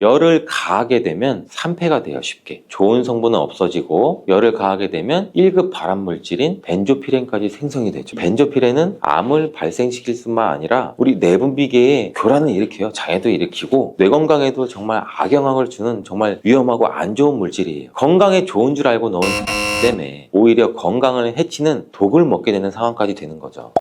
열을 가하게 되면 산패가 돼요. 쉽게. 좋은 성분은 없어지고 열을 가하게 되면 1급 발암물질인 벤조피렌까지 생성이 되죠. 벤조피렌은 암을 발생시킬 뿐만 아니라 우리 내분비계에 교란을 일으켜요. 장애도 일으키고 뇌 건강에도 정말 악영향을 주는 정말 위험하고 안 좋은 물질이에요. 건강에 좋은 줄 알고 넣은 때문에 오히려 건강을 해치는 독을 먹게 되는 상황까지 되는 거죠.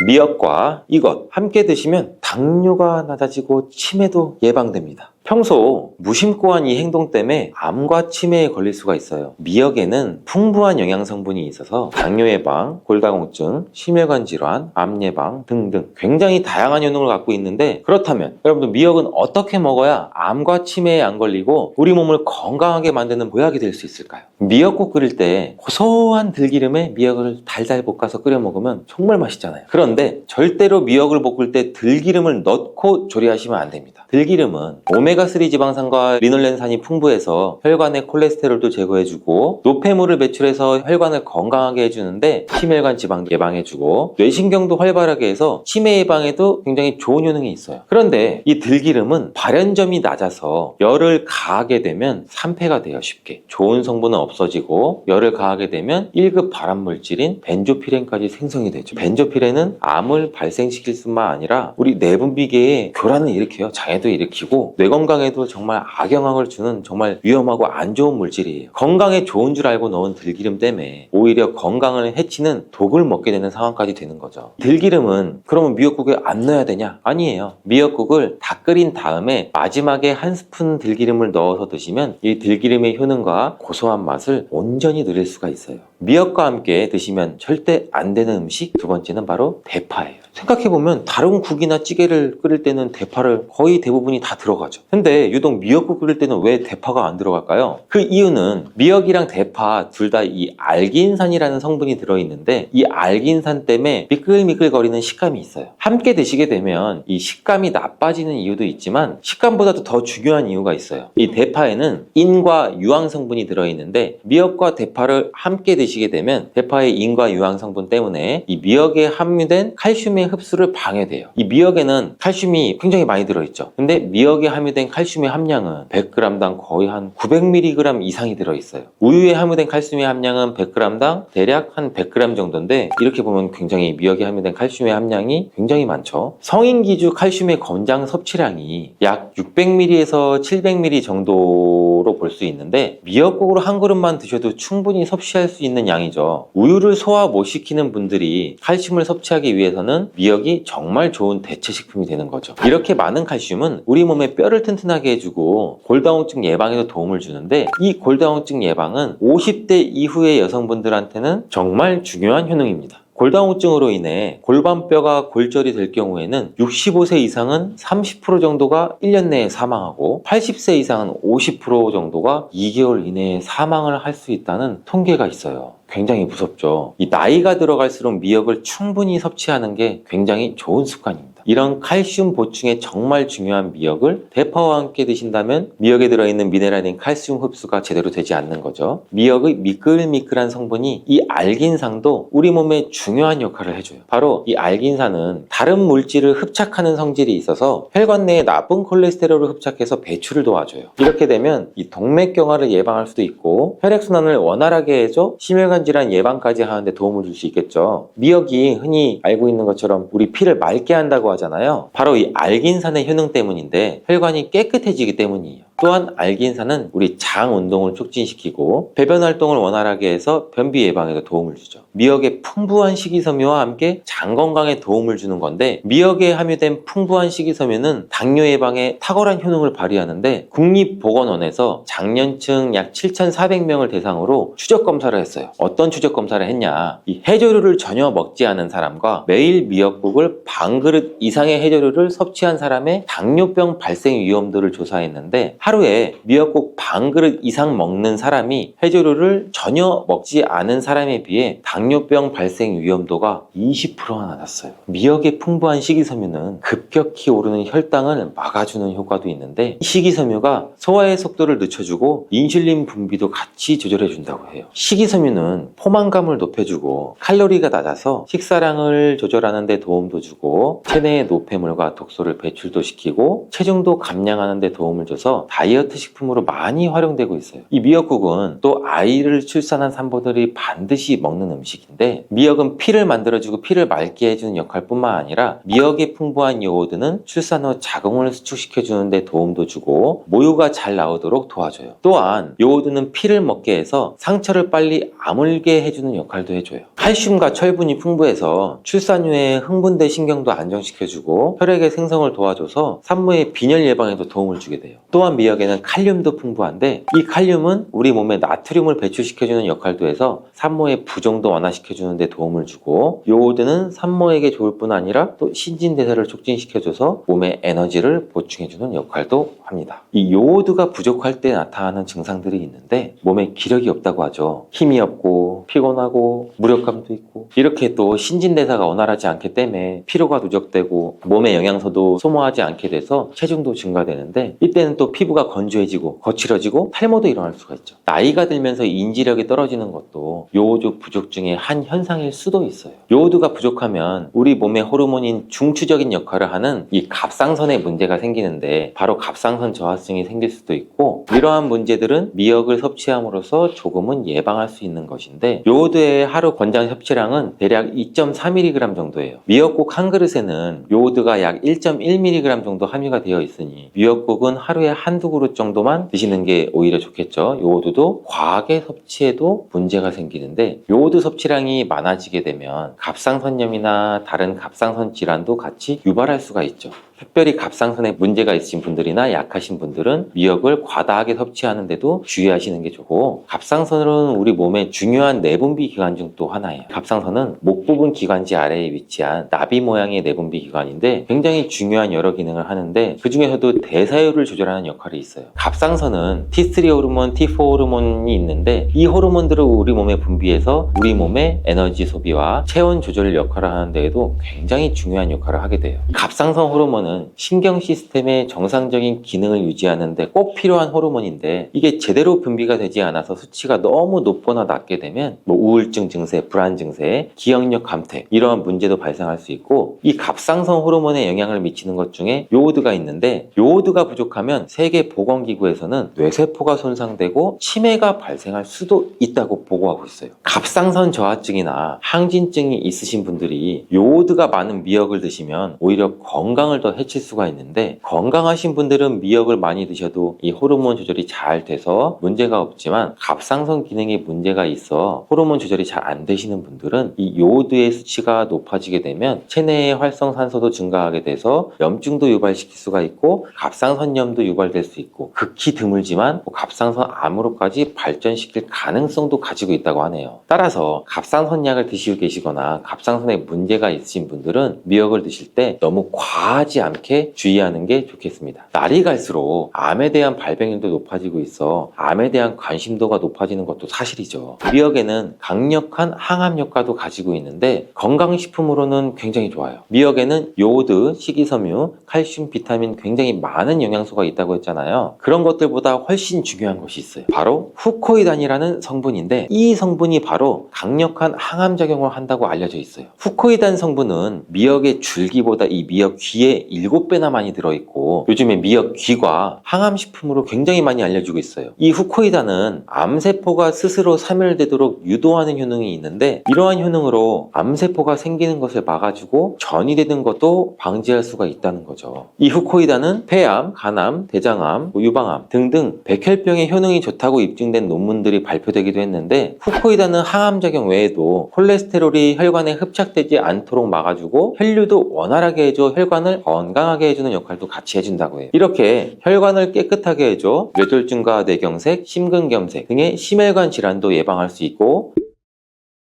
미역과 이것 함께 드시면 당뇨가 낮아지고 치매도 예방됩니다. 평소 무심코 한 이 행동 때문에 암과 치매에 걸릴 수가 있어요. 미역에는 풍부한 영양 성분이 있어서 당뇨 예방, 골다공증, 심혈관 질환, 암 예방 등등 굉장히 다양한 효능을 갖고 있는데, 그렇다면 여러분들 미역은 어떻게 먹어야 암과 치매에 안 걸리고 우리 몸을 건강하게 만드는 보약이 될 수 있을까요? 미역국 끓일 때 고소한 들기름에 미역을 달달 볶아서 끓여 먹으면 정말 맛있잖아요. 그런데 절대로 미역을 볶을 때 들기름을 넣고 조리하시면 안 됩니다. 들기름은 오메가3 지방산과 리놀렌산이 풍부해서 혈관의 콜레스테롤도 제거해주고 노폐물을 배출해서 혈관을 건강하게 해주는데 심혈관 지방 예방해주고 뇌신경도 활발하게 해서 치매 예방에도 굉장히 좋은 효능이 있어요. 그런데 이 들기름은 발연점이 낮아서 열을 가하게 되면 산패가 돼요. 쉽게. 좋은 성분은 없어지고 열을 가하게 되면 1급 발암물질인 벤조피렌까지 생성이 되죠. 벤조피렌은 암을 발생시킬 뿐만 아니라 우리 내분비계에 교란을 일으켜요. 장애도 일으키고 뇌 건강에도 정말 악영향을 주는 정말 위험하고 안 좋은 물질이에요. 건강에 좋은 줄 알고 넣은 들기름 때문에 오히려 건강을 해치는 독을 먹게 되는 상황까지 되는 거죠. 들기름은 그러면 미역국에 안 넣어야 되냐? 아니에요. 미역국을 다 끓인 다음에 마지막에 한 스푼 들기름을 넣어서 드시면 이 들기름의 효능과 고소한 맛을 온전히 누릴 수가 있어요. 미역과 함께 드시면 절대 안 되는 음식 두 번째는 바로 대파예요. 생각해보면 다른 국이나 찌개를 끓일 때는 대파를 거의 대부분이 다 들어가죠. 근데 유독 미역국 끓일 때는 왜 대파가 안 들어갈까요? 그 이유는 미역이랑 대파 둘 다 이 알기인산이라는 성분이 들어있는데 이 알기인산 때문에 미끌미끌거리는 식감이 있어요. 함께 드시게 되면 이 식감이 나빠지는 이유도 있지만 식감보다도 더 중요한 이유가 있어요. 이 대파에는 인과 유황 성분이 들어있는데 미역과 대파를 함께 드시게 되면 대파의 인과 유황 성분 때문에 이 미역에 함유된 칼슘의 흡수를 방해돼요. 이 미역에는 칼슘이 굉장히 많이 들어있죠. 근데 미역에 함유된 칼슘의 함량은 100g당 거의 한 900mg 이상이 들어있어요. 우유에 함유된 칼슘의 함량은 100g당 대략 한 100g 정도인데 이렇게 보면 굉장히 미역에 함유된 칼슘의 함량이 굉장히 많죠. 성인 기준 칼슘의 권장 섭취량이 약 600ml에서 700ml 정도로 볼 수 있는데 미역국으로 한 그릇만 드셔도 충분히 섭취할 수 있는 양이죠. 우유를 소화 못 시키는 분들이 칼슘을 섭취하기 위해서는 미역이 정말 좋은 대체식품이 되는 거죠. 이렇게 많은 칼슘은 우리 몸의 뼈를 튼튼하게 해주고 골다공증 예방에도 도움을 주는데 이 골다공증 예방은 50대 이후의 여성분들한테는 정말 중요한 효능입니다. 골다공증으로 인해 골반뼈가 골절이 될 경우에는 65세 이상은 30% 정도가 1년 내에 사망하고 80세 이상은 50% 정도가 2개월 이내에 사망을 할 수 있다는 통계가 있어요. 굉장히 무섭죠. 이 나이가 들어갈수록 미역을 충분히 섭취하는 게 굉장히 좋은 습관입니다. 이런 칼슘 보충에 정말 중요한 미역을 대파와 함께 드신다면 미역에 들어있는 미네랄인 칼슘 흡수가 제대로 되지 않는 거죠. 미역의 미끌미끌한 성분이 이 알긴산도 우리 몸에 중요한 역할을 해줘요. 바로 이 알긴산은 다른 물질을 흡착하는 성질이 있어서 혈관 내에 나쁜 콜레스테롤을 흡착해서 배출을 도와줘요. 이렇게 되면 이 동맥경화를 예방할 수도 있고 혈액순환을 원활하게 해줘 심혈관 질환 예방까지 하는데 도움을 줄 수 있겠죠. 미역이 흔히 알고 있는 것처럼 우리 피를 맑게 한다고 하잖아요. 바로 이 알긴산의 효능 때문인데 혈관이 깨끗해지기 때문이에요. 또한 알긴산은 우리 장 운동을 촉진시키고 배변 활동을 원활하게 해서 변비 예방에도 도움을 주죠. 미역의 풍부한 식이섬유와 함께 장 건강에 도움을 주는 건데 미역에 함유된 풍부한 식이섬유는 당뇨 예방에 탁월한 효능을 발휘하는데 국립보건원에서 장년층 약 7,400명을 대상으로 추적 검사를 했어요. 어떤 추적 검사를 했냐? 이 해조류를 전혀 먹지 않은 사람과 매일 미역국을 반 그릇 이상의 해조류를 섭취한 사람의 당뇨병 발생 위험도를 조사했는데 하루 하루에 미역국 반 그릇 이상 먹는 사람이 해조류를 전혀 먹지 않은 사람에 비해 당뇨병 발생 위험도가 20%나 낮았어요. 미역의 풍부한 식이섬유는 급격히 오르는 혈당을 막아주는 효과도 있는데, 식이섬유가 소화의 속도를 늦춰주고 인슐린 분비도 같이 조절해준다고 해요. 식이섬유는 포만감을 높여주고 칼로리가 낮아서 식사량을 조절하는 데 도움도 주고 체내의 노폐물과 독소를 배출도 시키고 체중도 감량하는 데 도움을 줘서 다이어트 식품으로 많이 활용되고 있어요. 이 미역국은 또 아이를 출산한 산모들이 반드시 먹는 음식인데, 미역은 피를 만들어주고 피를 맑게 해주는 역할뿐만 아니라 미역의 풍부한 요오드는 출산 후 자궁을 수축시켜주는 데 도움도 주고 모유가 잘 나오도록 도와줘요. 또한 요오드는 피를 먹게 해서 상처를 빨리 아물게 해주는 역할도 해줘요. 칼슘과 철분이 풍부해서 출산 후에 흥분된 신경도 안정시켜주고 혈액의 생성을 도와줘서 산모의 빈혈 예방에도 도움을 주게 돼요. 또한 미역에는 칼륨도 풍부한데, 이 칼륨은 우리 몸에 나트륨을 배출시켜주는 역할도 해서 산모의 부종도 완화시켜주는 데 도움을 주고, 요오드는 산모에게 좋을 뿐 아니라 또 신진대사를 촉진시켜줘서 몸에 에너지를 보충해주는 역할도 합니다. 이 요오드가 부족할 때 나타나는 증상들이 있는데, 몸에 기력이 없다고 하죠. 힘이 없고 피곤하고 무력감도 있고, 이렇게 또 신진대사가 원활하지 않기 때문에 피로가 누적되고 몸의 영양소도 소모하지 않게 돼서 체중도 증가되는데, 이때는 또 피부가 건조해지고 거칠어지고 탈모도 일어날 수가 있죠. 나이가 들면서 인지력이 떨어지는 것도 요오드 부족 중에 한 현상일 수도 있어요. 요오드가 부족하면 우리 몸의 호르몬인 중추적인 역할을 하는 이 갑상선에 문제가 생기는데, 바로 갑상선 저하증이 생길 수도 있고, 이러한 문제들은 미역을 섭취함으로써 조금은 예방할 수 있는 것인데, 요오드의 하루 권장 섭취량은 대략 2.4mg 정도예요. 미역국 한 그릇에는 요오드가 약 1.1mg 정도 함유가 되어 있으니 미역국은 하루에 한두 그릇 정도만 드시는 게 오히려 좋겠죠. 요오드도 과하게 섭취해도 문제가 생기는데, 요오드 섭취량이 많아지게 되면 갑상선염이나 다른 갑상선 질환도 같이 유발할 수가 있죠. 특별히 갑상선에 문제가 있으신 분들이나 약하신 분들은 미역을 과다하게 섭취하는데도 주의하시는 게 좋고, 갑상선은 우리 몸의 중요한 내분비 기관 중 또 하나예요. 갑상선은 목 부분 기관지 아래에 위치한 나비 모양의 내분비 기관인데 굉장히 중요한 여러 기능을 하는데, 그 중에서도 대사율을 조절하는 역할이 있어요. 갑상선은 T3 호르몬, T4 호르몬이 있는데, 이 호르몬들을 우리 몸에 분비해서 우리 몸의 에너지 소비와 체온 조절 역할을 하는 데에도 굉장히 중요한 역할을 하게 돼요. 갑상선 호르몬은 신경 시스템의 정상적인 기능을 유지하는 데 꼭 필요한 호르몬인데, 이게 제대로 분비가 되지 않아서 수치가 너무 높거나 낮게 되면 우울증 증세, 불안 증세, 기억력 감퇴, 이러한 문제도 발생할 수 있고, 이 갑상선 호르몬에 영향을 미치는 것 중에 요오드가 있는데, 요오드가 부족하면 세계보건기구에서는 뇌세포가 손상되고 치매가 발생할 수도 있다고 보고하고 있어요. 갑상선 저하증이나 항진증이 있으신 분들이 요오드가 많은 미역을 드시면 오히려 건강을 더 해칠 수가 있는데, 건강하신 분들은 미역을 많이 드셔도 이 호르몬 조절이 잘 돼서 문제가 없지만, 갑상선 기능에 문제가 있어 호르몬 조절이 잘 안 되시는 분들은 이 요오드의 수치가 높아지게 되면 체내의 활성산소도 증가하게 돼서 염증도 유발시킬 수가 있고, 갑상선염도 유발될 수 있고, 극히 드물지만 갑상선 암으로까지 발전시킬 가능성도 가지고 있다고 하네요. 따라서 갑상선약을 드시고 계시거나 갑상선에 문제가 있으신 분들은 미역을 드실 때 너무 과하지 않게 주의하는 게 좋겠습니다. 날이 갈수록 암에 대한 발병률도 높아지고 있어 암에 대한 관심도가 높아지는 것도 사실이죠. 미역에는 강력한 항암 효과도 가지고 있는데, 건강식품으로는 굉장히 좋아요. 미역에는 요오드, 식이섬유, 칼슘, 비타민 굉장히 많은 영양소가 있다고 했잖아요. 그런 것들보다 훨씬 중요한 것이 있어요. 바로 후코이단이라는 성분인데, 이 성분이 바로 강력한 항암 작용을 한다고 알려져 있어요. 후코이단 성분은 미역의 줄기보다 이 미역 귀에 7배나 많이 들어있고, 요즘에 미역 귀가 항암식품으로 굉장히 많이 알려지고 있어요. 이 후코이단은 암세포가 스스로 사멸되도록 유도하는 효능이 있는데, 이러한 효능으로 암세포가 생기는 것을 막아주고 전이 되는 것도 방지할 수가 있다는 거죠. 이 후코이단은 폐암, 간암, 대장암, 유방암 등등 백혈병에 효능이 좋다고 입증된 논문들이 발표되기도 했는데, 후코이단은 항암작용 외에도 콜레스테롤이 혈관에 흡착되지 않도록 막아주고 혈류도 원활하게 해줘 혈관을 건강하게 해주는 역할도 같이 해준다고 해요. 이렇게 혈관을 깨끗하게 해줘 뇌졸중과 뇌경색, 심근경색 등의 심혈관 질환도 예방할 수 있고,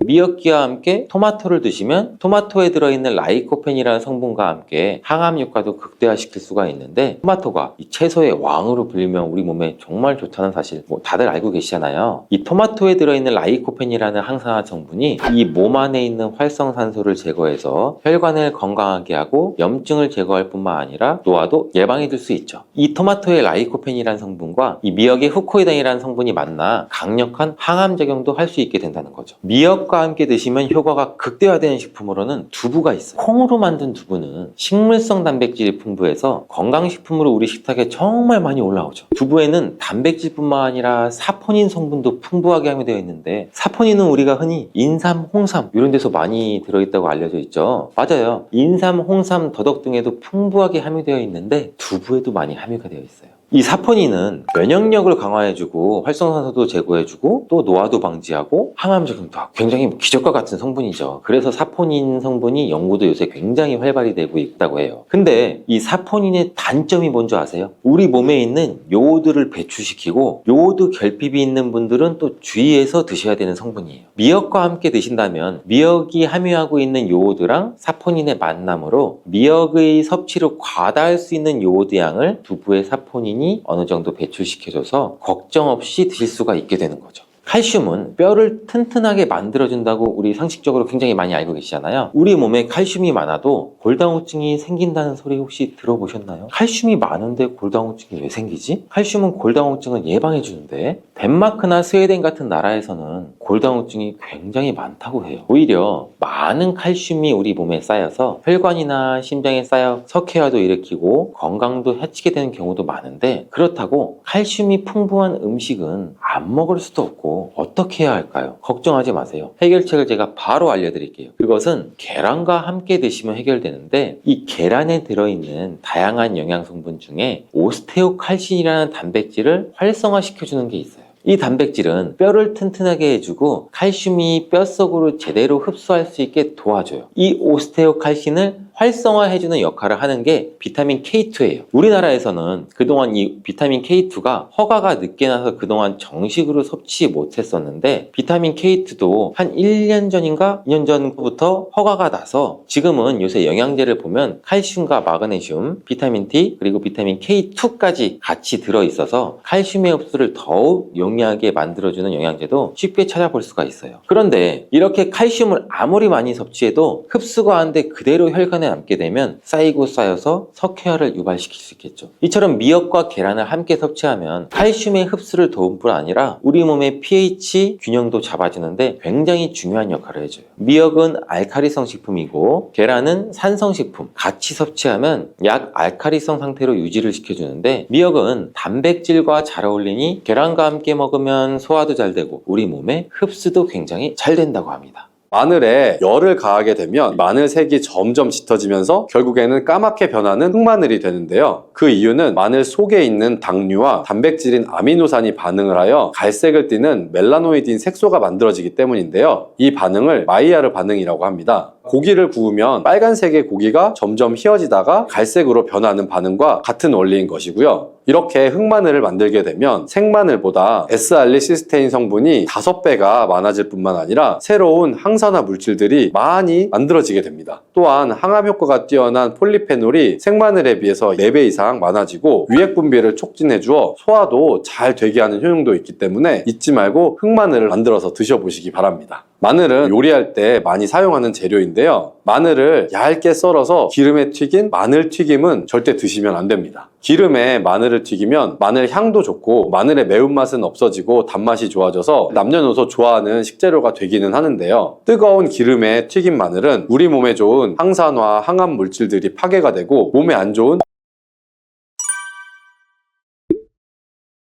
미역기와 함께 토마토를 드시면 토마토에 들어있는 라이코펜이라는 성분과 함께 항암 효과도 극대화시킬 수가 있는데, 토마토가 이 채소의 왕으로 불리면 우리 몸에 정말 좋다는 사실 다들 알고 계시잖아요. 이 토마토에 들어있는 라이코펜이라는 항산화 성분이 이 몸 안에 있는 활성산소를 제거해서 혈관을 건강하게 하고 염증을 제거할 뿐만 아니라 노화도 예방해 줄 수 있죠. 이 토마토의 라이코펜이라는 성분과 이 미역의 후코이단이라는 성분이 만나 강력한 항암 작용도 할 수 있게 된다는 거죠. 미역과 함께 드시면 효과가 극대화되는 식품으로는 두부가 있어요. 콩으로 만든 두부는 식물성 단백질이 풍부해서 건강식품으로 우리 식탁에 정말 많이 올라오죠. 두부에는 단백질뿐만 아니라 사포닌 성분도 풍부하게 함유되어 있는데, 사포닌은 우리가 흔히 인삼, 홍삼 이런 데서 많이 들어있다고 알려져 있죠. 맞아요. 인삼, 홍삼, 더덕 등에도 풍부하게 함유되어 있는데 두부에도 많이 함유가 되어 있어요. 이 사포닌은 면역력을 강화해주고 활성산소도 제거해주고 또 노화도 방지하고 항암 작용도 하고 굉장히 기적과 같은 성분이죠. 그래서 사포닌 성분이 연구도 요새 굉장히 활발히 되고 있다고 해요. 근데 이 사포닌의 단점이 뭔지 아세요? 우리 몸에 있는 요오드를 배출시키고 요오드 결핍이 있는 분들은 또 주의해서 드셔야 되는 성분이에요. 미역과 함께 드신다면 미역이 함유하고 있는 요오드랑 사포닌의 만남으로 미역의 섭취를 과다할 수 있는 요오드 양을 두부의 사포닌이 어느 정도 배출시켜줘서 걱정 없이 드실 수가 있게 되는 거죠. 칼슘은 뼈를 튼튼하게 만들어준다고 우리 상식적으로 굉장히 많이 알고 계시잖아요. 우리 몸에 칼슘이 많아도 골다공증이 생긴다는 소리 혹시 들어보셨나요? 칼슘이 많은데 골다공증이 왜 생기지? 칼슘은 골다공증을 예방해주는데, 덴마크나 스웨덴 같은 나라에서는 골다공증이 굉장히 많다고 해요. 오히려 많은 칼슘이 우리 몸에 쌓여서 혈관이나 심장에 쌓여 석회화도 일으키고 건강도 해치게 되는 경우도 많은데, 그렇다고 칼슘이 풍부한 음식은 안 먹을 수도 없고 어떻게 해야 할까요? 걱정하지 마세요. 해결책을 제가 바로 알려드릴게요. 그것은 계란과 함께 드시면 해결되는데, 이 계란에 들어있는 다양한 영양성분 중에 오스테오칼신이라는 단백질을 활성화시켜주는 게 있어요. 이 단백질은 뼈를 튼튼하게 해주고 칼슘이 뼛속으로 제대로 흡수할 수 있게 도와줘요. 이 오스테오칼신을 활성화해주는 역할을 하는 게 비타민 K2예요. 우리나라에서는 그동안 이 비타민 K2가 허가가 늦게 나서 그동안 정식으로 섭취 못했었는데, 비타민 K2도 한 1년 전인가 2년 전부터 허가가 나서 지금은 요새 영양제를 보면 칼슘과 마그네슘, 비타민 D 그리고 비타민 K2까지 같이 들어있어서 칼슘의 흡수를 더욱 용이하게 만들어주는 영양제도 쉽게 찾아볼 수가 있어요. 그런데 이렇게 칼슘을 아무리 많이 섭취해도 흡수가 안 돼 그대로 혈관에 남게 되면 쌓이고 쌓여서 석회화를 유발시킬 수 있겠죠. 이처럼 미역과 계란을 함께 섭취하면 칼슘의 흡수를 도울 뿐 아니라 우리 몸의 pH 균형도 잡아주는데 굉장히 중요한 역할을 해줘요. 미역은 알카리성 식품이고 계란은 산성 식품, 같이 섭취하면 약 알카리성 상태로 유지를 시켜주는데, 미역은 단백질과 잘 어울리니 계란과 함께 먹으면 소화도 잘 되고 우리 몸의 흡수도 굉장히 잘 된다고 합니다. 마늘에 열을 가하게 되면 마늘 색이 점점 짙어지면서 결국에는 까맣게 변하는 흑마늘이 되는데요. 그 이유는 마늘 속에 있는 당류와 단백질인 아미노산이 반응을 하여 갈색을 띠는 멜라노이드인 색소가 만들어지기 때문인데요. 이 반응을 마이야르 반응이라고 합니다. 고기를 구우면 빨간색의 고기가 점점 휘어지다가 갈색으로 변하는 반응과 같은 원리인 것이고요. 이렇게 흑마늘을 만들게 되면 생마늘보다 S알리시스테인 성분이 5배가 많아질 뿐만 아니라 새로운 항산화 물질들이 많이 만들어지게 됩니다. 또한 항암 효과가 뛰어난 폴리페놀이 생마늘에 비해서 4배 이상 많아지고 유액 분비를 촉진해 주어 소화도 잘 되게 하는 효능도 있기 때문에 잊지 말고 흑마늘을 만들어서 드셔보시기 바랍니다. 마늘은 요리할 때 많이 사용하는 재료인데요. 마늘을 얇게 썰어서 기름에 튀긴 마늘 튀김은 절대 드시면 안 됩니다. 기름에 마늘을 튀기면 마늘 향도 좋고 마늘의 매운맛은 없어지고 단맛이 좋아져서 남녀노소 좋아하는 식재료가 되기는 하는데요. 뜨거운 기름에 튀긴 마늘은 우리 몸에 좋은 항산화, 항암 물질들이 파괴가 되고 몸에 안 좋은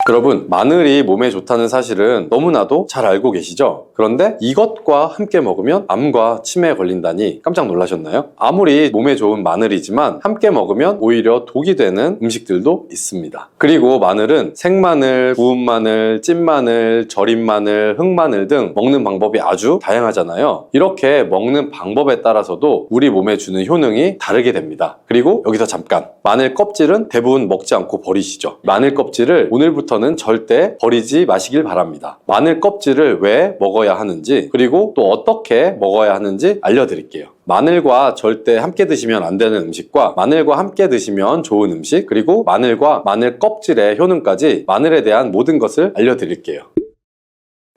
여러분, 마늘이 몸에 좋다는 사실은 너무나도 잘 알고 계시죠? 그런데 이것과 함께 먹으면 암과 치매에 걸린다니 깜짝 놀라셨나요? 아무리 몸에 좋은 마늘이지만 함께 먹으면 오히려 독이 되는 음식들도 있습니다. 그리고 마늘은 생마늘, 구운 마늘, 찐 마늘, 절인 마늘, 흑마늘 등 먹는 방법이 아주 다양하잖아요. 이렇게 먹는 방법에 따라서도 우리 몸에 주는 효능이 다르게 됩니다. 그리고 여기서 잠깐, 마늘 껍질은 대부분 먹지 않고 버리시죠. 마늘 껍질을 오늘부터는 오늘부터는 절대 버리지 마시길 바랍니다. 마늘 껍질을 왜 먹어야 하는지, 그리고 또 어떻게 먹어야 하는지 알려드릴게요. 마늘과 절대 함께 드시면 안 되는 음식과 마늘과 함께 드시면 좋은 음식, 그리고 마늘과 마늘 껍질의 효능까지 마늘에 대한 모든 것을 알려드릴게요.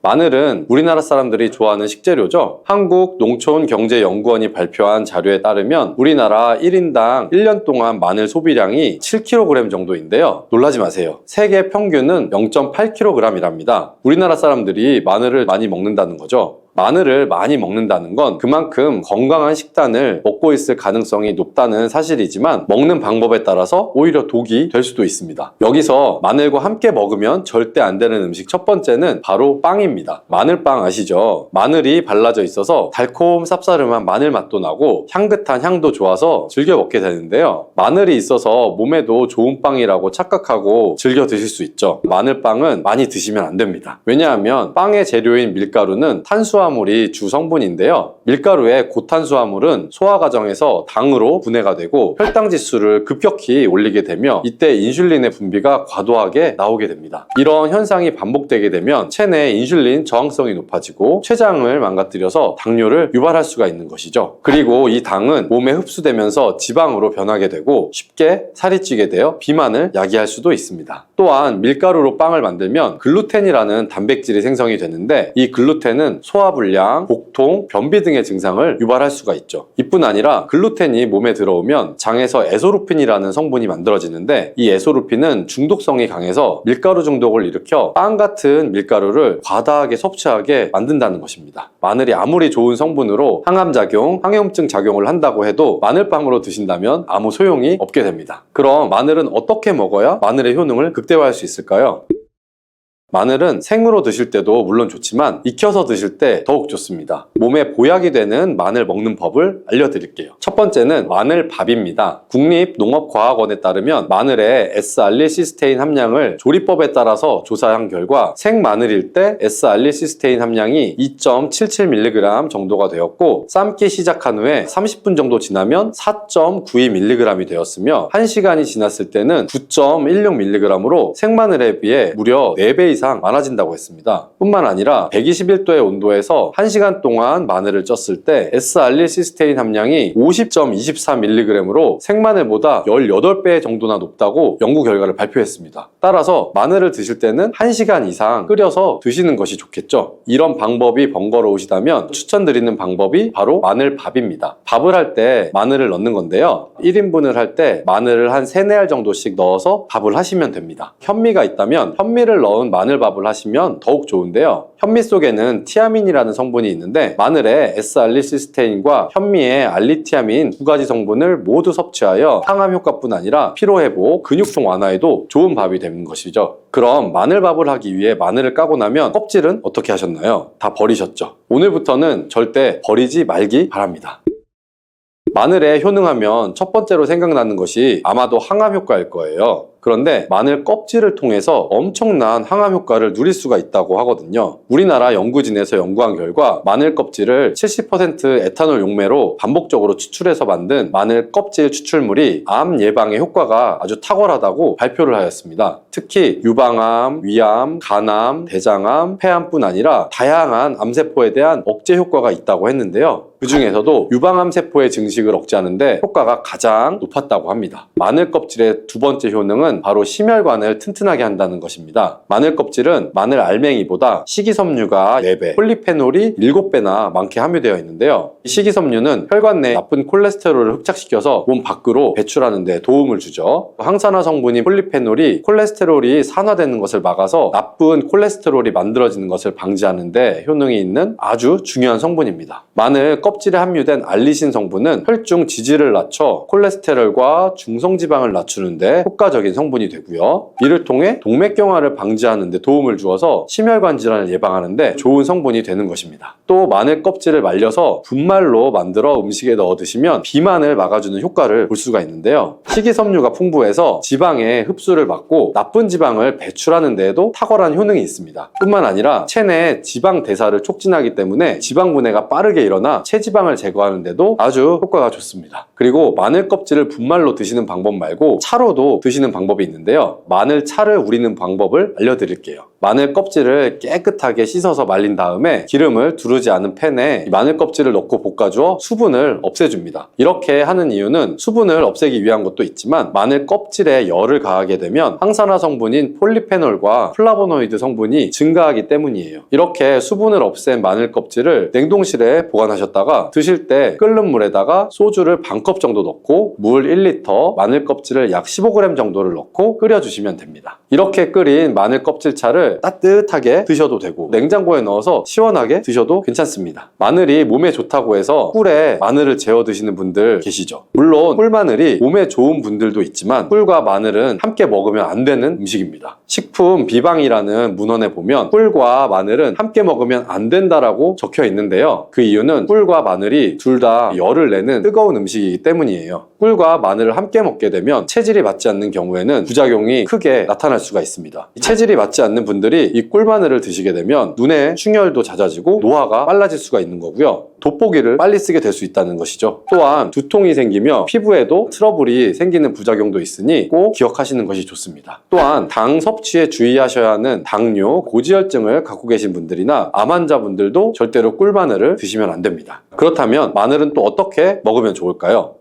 마늘은 우리나라 사람들이 좋아하는 식재료죠. 한국농촌경제연구원이 발표한 자료에 따르면 우리나라 1인당 1년 동안 마늘 소비량이 7kg 정도인데요. 놀라지 마세요. 세계 평균은 0.8kg이랍니다. 우리나라 사람들이 마늘을 많이 먹는다는 거죠. 마늘을 많이 먹는다는 건 그만큼 건강한 식단을 먹고 있을 가능성이 높다는 사실이지만 먹는 방법에 따라서 오히려 독이 될 수도 있습니다. 여기서 마늘과 함께 먹으면 절대 안 되는 음식 첫 번째는 바로 빵입니다. 마늘빵 아시죠? 마늘이 발라져 있어서 달콤 쌉싸름한 마늘 맛도 나고 향긋한 향도 좋아서 즐겨 먹게 되는데요. 마늘이 있어서 몸에도 좋은 빵이라고 착각하고 즐겨 드실 수 있죠. 마늘빵은 많이 드시면 안 됩니다. 왜냐하면 빵의 재료인 밀가루는 탄수화물이 주 성분인데요. 밀가루의 고탄수화물은 소화 과정에서 당으로 분해가 되고 혈당 지수를 급격히 올리게 되며 이때 인슐린의 분비가 과도하게 나오게 됩니다. 이런 현상이 반복되게 되면 체내 인슐린 저항성이 높아지고 췌장을 망가뜨려서 당뇨를 유발할 수가 있는 것이죠. 그리고 이 당은 몸에 흡수되면서 지방으로 변하게 되고 쉽게 살이 찌게 되어 비만을 야기할 수도 있습니다. 또한 밀가루로 빵을 만들면 글루텐이라는 단백질이 생성이 되는데 이 글루텐은 소화불량, 복통, 변비 등의 증상을 유발할 수가 있죠. 이뿐 아니라 글루텐이 몸에 들어오면 장에서 에소루핀이라는 성분이 만들어지는데 이 에소루핀은 중독성이 강해서 밀가루 중독을 일으켜 빵 같은 밀가루를 과다하게 섭취하게 만든다는 것입니다. 마늘이 아무리 좋은 성분으로 항암작용, 항해염증 작용을 한다고 해도 마늘빵으로 드신다면 아무 소용이 없게 됩니다. 그럼 마늘은 어떻게 먹어야 마늘의 효능을 극대화할 수 있을까요? 마늘은 생으로 드실 때도 물론 좋지만 익혀서 드실 때 더욱 좋습니다. 몸에 보약이 되는 마늘 먹는 법을 알려드릴게요. 첫 번째는 마늘밥입니다. 국립농업과학원에 따르면 마늘의 S알릴시스테인 함량을 조리법에 따라서 조사한 결과 생마늘일 때 S알릴시스테인 함량이 2.77mg 정도가 되었고 삶기 시작한 후에 30분 정도 지나면 4.92mg이 되었으며 1시간이 지났을 때는 9.16mg으로 생마늘에 비해 무려 4배 이상 많아진다고 했습니다. 뿐만 아니라 121도의 온도에서 1시간 동안 마늘을 쪘을 때 S알릴시스테인 함량이 50.24mg으로 생마늘보다 18배 정도나 높다고 연구 결과를 발표했습니다. 따라서 마늘을 드실 때는 1시간 이상 끓여서 드시는 것이 좋겠죠. 이런 방법이 번거로우시다면 추천드리는 방법이 바로 마늘밥입니다. 밥을 할 때 마늘을 넣는 건데요. 1인분을 할 때 마늘을 한 3, 4알 정도씩 넣어서 밥을 하시면 됩니다. 현미가 있다면 현미를 넣은 마늘밥을 하시면 더욱 좋은데요. 현미 속에는 티아민이라는 성분이 있는데 마늘의 S알릴시스테인과 현미의 알리티아민 두 가지 성분을 모두 섭취하여 항암 효과뿐 아니라 피로회복, 근육통 완화에도 좋은 밥이 되는 것이죠. 그럼 마늘밥을 하기 위해 마늘을 까고 나면 껍질은 어떻게 하셨나요? 다 버리셨죠? 오늘부터는 절대 버리지 말기 바랍니다. 마늘에 효능하면 첫 번째로 생각나는 것이 아마도 항암 효과일 거예요. 그런데 마늘 껍질을 통해서 엄청난 항암 효과를 누릴 수가 있다고 하거든요. 우리나라 연구진에서 연구한 결과 마늘 껍질을 70% 에탄올 용매로 반복적으로 추출해서 만든 마늘 껍질 추출물이 암 예방에 효과가 아주 탁월하다고 발표를 하였습니다. 특히 유방암, 위암, 간암, 대장암, 폐암뿐 아니라 다양한 암세포에 대한 억제 효과가 있다고 했는데요. 그 중에서도 유방암 세포의 증식을 억제하는데 효과가 가장 높았다고 합니다. 마늘 껍질의 두 번째 효능은 바로 심혈관을 튼튼하게 한다는 것입니다. 마늘 껍질은 마늘 알맹이보다 식이섬유가 4배, 폴리페놀이 7배나 많게 함유되어 있는데요. 식이섬유는 혈관 내 나쁜 콜레스테롤을 흡착시켜서 몸 밖으로 배출하는 데 도움을 주죠. 항산화 성분인 폴리페놀이 콜레스테롤이 산화되는 것을 막아서 나쁜 콜레스테롤이 만들어지는 것을 방지하는 데 효능이 있는 아주 중요한 성분입니다. 마늘 껍질에 함유된 알리신 성분은 혈중 지지를 낮춰 콜레스테롤과 중성지방을 낮추는 데 효과적인 성분이 되고요. 이를 통해 동맥경화를 방지하는 데 도움을 주어서 심혈관 질환을 예방하는 데 좋은 성분이 되는 것입니다. 또 마늘 껍질을 말려서 분말로 만들어 음식에 넣어 드시면 비만을 막아주는 효과를 볼 수가 있는데요. 식이섬유가 풍부해서 지방의 흡수를 막고 나쁜 지방을 배출하는 데에도 탁월한 효능이 있습니다. 뿐만 아니라 체내 지방 대사를 촉진하기 때문에 지방 분해가 빠르게 일어나 체지방을 제거하는 데도 아주 효과가 좋습니다. 그리고 마늘 껍질을 분말로 드시는 방법 말고 차로도 드시는 방법이 방법이 있는데요. 마늘 차를 우리는 방법을 알려드릴게요. 마늘 껍질을 깨끗하게 씻어서 말린 다음에 기름을 두르지 않은 팬에 마늘 껍질을 넣고 볶아주어 수분을 없애줍니다. 이렇게 하는 이유는 수분을 없애기 위한 것도 있지만 마늘 껍질에 열을 가하게 되면 항산화 성분인 폴리페놀과 플라보노이드 성분이 증가하기 때문이에요. 이렇게 수분을 없앤 마늘 껍질을 냉동실에 보관하셨다가 드실 때 끓는 물에다가 소주를 반컵 정도 넣고 물 1리터, 마늘 껍질을 약 15g 정도를 넣고 끓여주시면 됩니다. 이렇게 끓인 마늘 껍질차를 따뜻하게 드셔도 되고 냉장고에 넣어서 시원하게 드셔도 괜찮습니다. 마늘이 몸에 좋다고 해서 꿀에 마늘을 재워 드시는 분들 계시죠. 물론 꿀마늘이 몸에 좋은 분들도 있지만 꿀과 마늘은 함께 먹으면 안 되는 음식입니다. 식품 비방이라는 문헌에 보면 꿀과 마늘은 함께 먹으면 안 된다라고 적혀 있는데요. 그 이유는 꿀과 마늘이 둘 다 열을 내는 뜨거운 음식이기 때문이에요. 꿀과 마늘을 함께 먹게 되면 체질이 맞지 않는 경우에는 부작용이 크게 나타날 수가 있습니다. 체질이 맞지 않는 분들이 이 꿀마늘을 드시게 되면 눈의 충혈도 잦아지고 노화가 빨라질 수가 있는 거고요. 돋보기를 빨리 쓰게 될 수 있다는 것이죠. 또한 두통이 생기며 피부에도 트러블이 생기는 부작용도 있으니 꼭 기억하시는 것이 좋습니다. 또한 당 섭취에 주의하셔야 하는 당뇨, 고지혈증을 갖고 계신 분들이나 암 환자분들도 절대로 꿀마늘을 드시면 안 됩니다. 그렇다면 마늘은 또 어떻게 먹으면 좋을까요?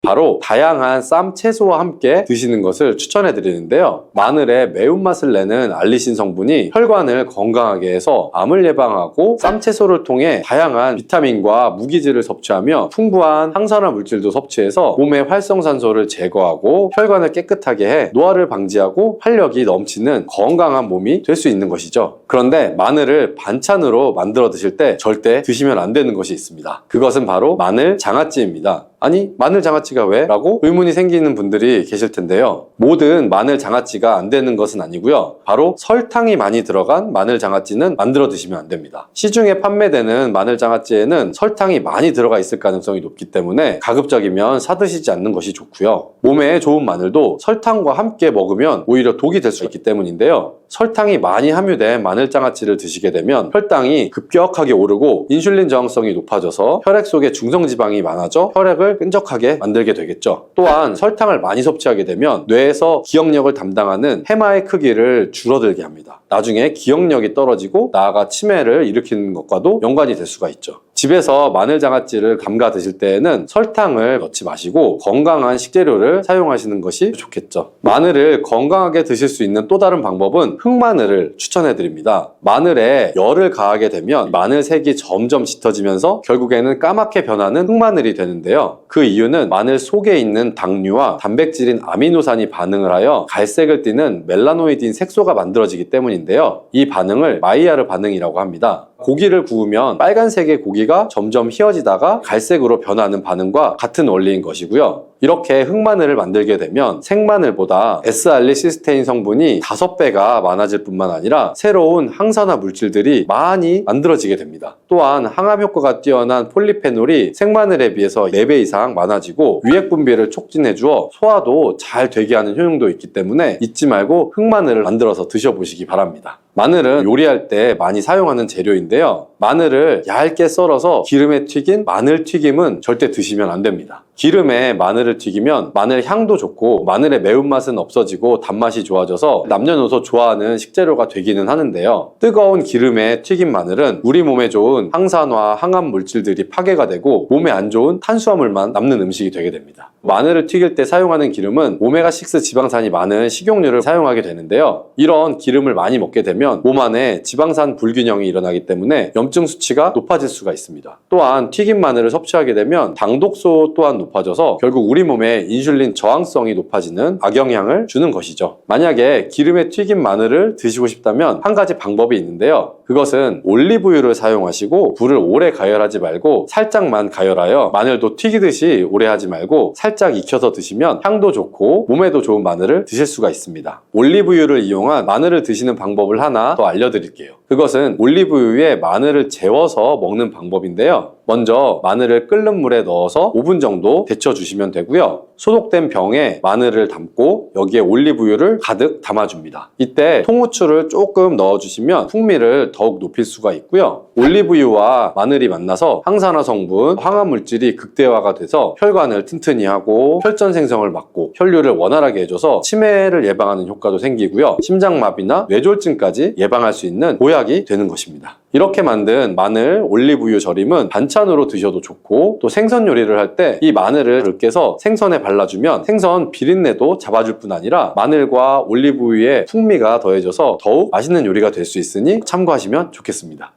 바로 다양한 쌈 채소와 함께 드시는 것을 추천해 드리는데요. 마늘의 매운맛을 내는 알리신 성분이 혈관을 건강하게 해서 암을 예방하고 쌈 채소를 통해 다양한 비타민과 무기질을 섭취하며 풍부한 항산화 물질도 섭취해서 몸의 활성산소를 제거하고 혈관을 깨끗하게 해 노화를 방지하고 활력이 넘치는 건강한 몸이 될 수 있는 것이죠. 그런데 마늘을 반찬으로 만들어 드실 때 절대 드시면 안 되는 것이 있습니다. 그것은 바로 마늘 장아찌입니다. 아니, 마늘 장아찌가 왜? 라고 의문이 생기는 분들이 계실 텐데요. 모든 마늘 장아찌가 안 되는 것은 아니고요. 바로 설탕이 많이 들어간 마늘 장아찌는 만들어 드시면 안 됩니다. 시중에 판매되는 마늘 장아찌에는 설탕이 많이 들어가 있을 가능성이 높기 때문에 가급적이면 사드시지 않는 것이 좋고요. 몸에 좋은 마늘도 설탕과 함께 먹으면 오히려 독이 될 수 있기 때문인데요. 설탕이 많이 함유된 마늘 장아찌를 드시게 되면 혈당이 급격하게 오르고 인슐린 저항성이 높아져서 혈액 속에 중성지방이 많아져 혈액을 끈적하게 만들게 되겠죠. 또한 설탕을 많이 섭취하게 되면 뇌에서 기억력을 담당하는 해마의 크기를 줄어들게 합니다. 나중에 기억력이 떨어지고 나아가 치매를 일으키는 것과도 연관이 될 수가 있죠. 집에서 마늘 장아찌를 담가 드실 때에는 설탕을 넣지 마시고 건강한 식재료를 사용하시는 것이 좋겠죠. 마늘을 건강하게 드실 수 있는 또 다른 방법은 흑마늘을 추천해 드립니다. 마늘에 열을 가하게 되면 마늘 색이 점점 짙어지면서 결국에는 까맣게 변하는 흑마늘이 되는데요. 그 이유는 마늘 속에 있는 당류와 단백질인 아미노산이 반응을 하여 갈색을 띠는 멜라노이드인 색소가 만들어지기 때문인데요. 이 반응을 마이야르 반응이라고 합니다. 고기를 구우면 빨간색의 고기가 점점 휘어지다가 갈색으로 변하는 반응과 같은 원리인 것이고요. 이렇게 흑마늘을 만들게 되면 생마늘보다 S알리시스테인 성분이 5배가 많아질 뿐만 아니라 새로운 항산화 물질들이 많이 만들어지게 됩니다. 또한 항암 효과가 뛰어난 폴리페놀이 생마늘에 비해서 4배 이상 많아지고 유액 분비를 촉진해주어 소화도 잘 되게 하는 효능도 있기 때문에 잊지 말고 흑마늘을 만들어서 드셔보시기 바랍니다. 마늘은 요리할 때 많이 사용하는 재료인데요. 마늘을 얇게 썰어서 기름에 튀긴 마늘 튀김은 절대 드시면 안 됩니다. 기름에 마늘을 튀기면 마늘 향도 좋고 마늘의 매운맛은 없어지고 단맛이 좋아져서 남녀노소 좋아하는 식재료가 되기는 하는데요. 뜨거운 기름에 튀긴 마늘은 우리 몸에 좋은 항산화, 항암 물질들이 파괴가 되고 몸에 안 좋은 탄수화물만 남는 음식이 되게 됩니다. 마늘을 튀길 때 사용하는 기름은 오메가6 지방산이 많은 식용유를 사용하게 되는데요. 이런 기름을 많이 먹게 되면 몸 안에 지방산 불균형이 일어나기 때문에 염증 수치가 높아질 수가 있습니다. 또한 튀긴 마늘을 섭취하게 되면 당독소 또한 높아져서 결국 우리 몸에 인슐린 저항성이 높아지는 악영향을 주는 것이죠. 만약에 기름에 튀긴 마늘을 드시고 싶다면 한 가지 방법이 있는데요. 그것은 올리브유를 사용하시고 불을 오래 가열하지 말고 살짝만 가열하여 마늘도 튀기듯이 오래 하지 말고 살짝 익혀서 드시면 향도 좋고 몸에도 좋은 마늘을 드실 수가 있습니다. 올리브유를 이용한 마늘을 드시는 방법을 하나 더 알려드릴게요. 그것은 올리브유에 마늘을 재워서 먹는 방법인데요. 먼저 마늘을 끓는 물에 넣어서 5분 정도 데쳐주시면 되고요. 소독된 병에 마늘을 담고 여기에 올리브유를 가득 담아줍니다. 이때 통후추를 조금 넣어주시면 풍미를 더욱 높일 수가 있고요. 올리브유와 마늘이 만나서 항산화 성분, 황화물질이 극대화가 돼서 혈관을 튼튼히 하고 혈전 생성을 막고 혈류를 원활하게 해줘서 치매를 예방하는 효과도 생기고요. 심장마비나 뇌졸중까지 예방할 수 있는 보약이 되는 것입니다. 이렇게 만든 마늘 올리브유 절임은 반찬으로 드셔도 좋고 또 생선 요리를 할 때 이 마늘을 깨서 생선에 발라주면 생선 비린내도 잡아줄 뿐 아니라 마늘과 올리브유의 풍미가 더해져서 더욱 맛있는 요리가 될 수 있으니 참고하시면 좋겠습니다.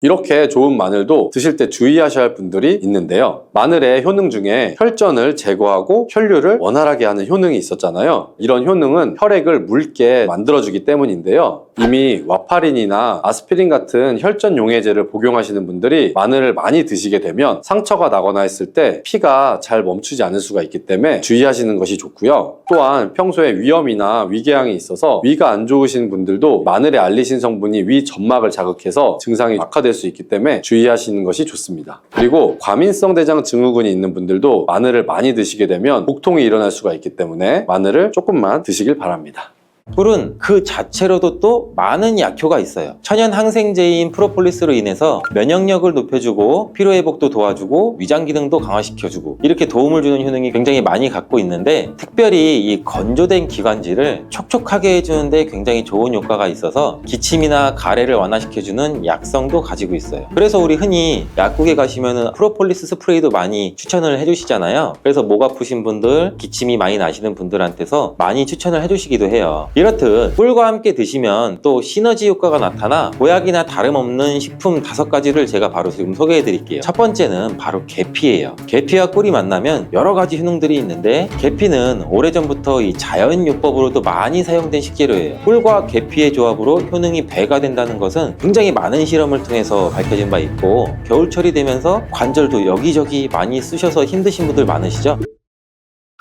이렇게 좋은 마늘도 드실 때 주의하셔야 할 분들이 있는데요. 마늘의 효능 중에 혈전을 제거하고 혈류를 원활하게 하는 효능이 있었잖아요. 이런 효능은 혈액을 묽게 만들어주기 때문인데요. 이미 와파린이나 아스피린 같은 혈전 용해제를 복용하시는 분들이 마늘을 많이 드시게 되면 상처가 나거나 했을 때 피가 잘 멈추지 않을 수가 있기 때문에 주의하시는 것이 좋고요. 또한 평소에 위염이나 위궤양이 있어서 위가 안 좋으신 분들도 마늘의 알리신 성분이 위 점막을 자극해서 증상이 악화될 수 있기 때문에 주의하시는 것이 좋습니다. 그리고 과민성 대장 증후군이 있는 분들도 마늘을 많이 드시게 되면 복통이 일어날 수가 있기 때문에 마늘을 조금만 드시길 바랍니다. 꿀은 그 자체로도 또 많은 약효가 있어요. 천연 항생제인 프로폴리스로 인해서 면역력을 높여주고 피로회복도 도와주고 위장 기능도 강화시켜주고 이렇게 도움을 주는 효능이 굉장히 많이 갖고 있는데 특별히 이 건조된 기관지를 촉촉하게 해주는데 굉장히 좋은 효과가 있어서 기침이나 가래를 완화시켜주는 약성도 가지고 있어요. 그래서 우리 흔히 약국에 가시면 프로폴리스 스프레이도 많이 추천을 해주시잖아요. 그래서 목 아프신 분들, 기침이 많이 나시는 분들한테서 많이 추천을 해주시기도 해요. 이렇듯 꿀과 함께 드시면 또 시너지 효과가 나타나 보약이나 다름없는 식품 5가지를 제가 바로 지금 소개해 드릴게요. 첫 번째는 바로 계피예요. 계피와 꿀이 만나면 여러 가지 효능들이 있는데 계피는 오래전부터 이 자연요법으로도 많이 사용된 식재료예요. 꿀과 계피의 조합으로 효능이 배가 된다는 것은 굉장히 많은 실험을 통해서 밝혀진 바 있고 겨울철이 되면서 관절도 여기저기 많이 쑤셔서 힘드신 분들 많으시죠?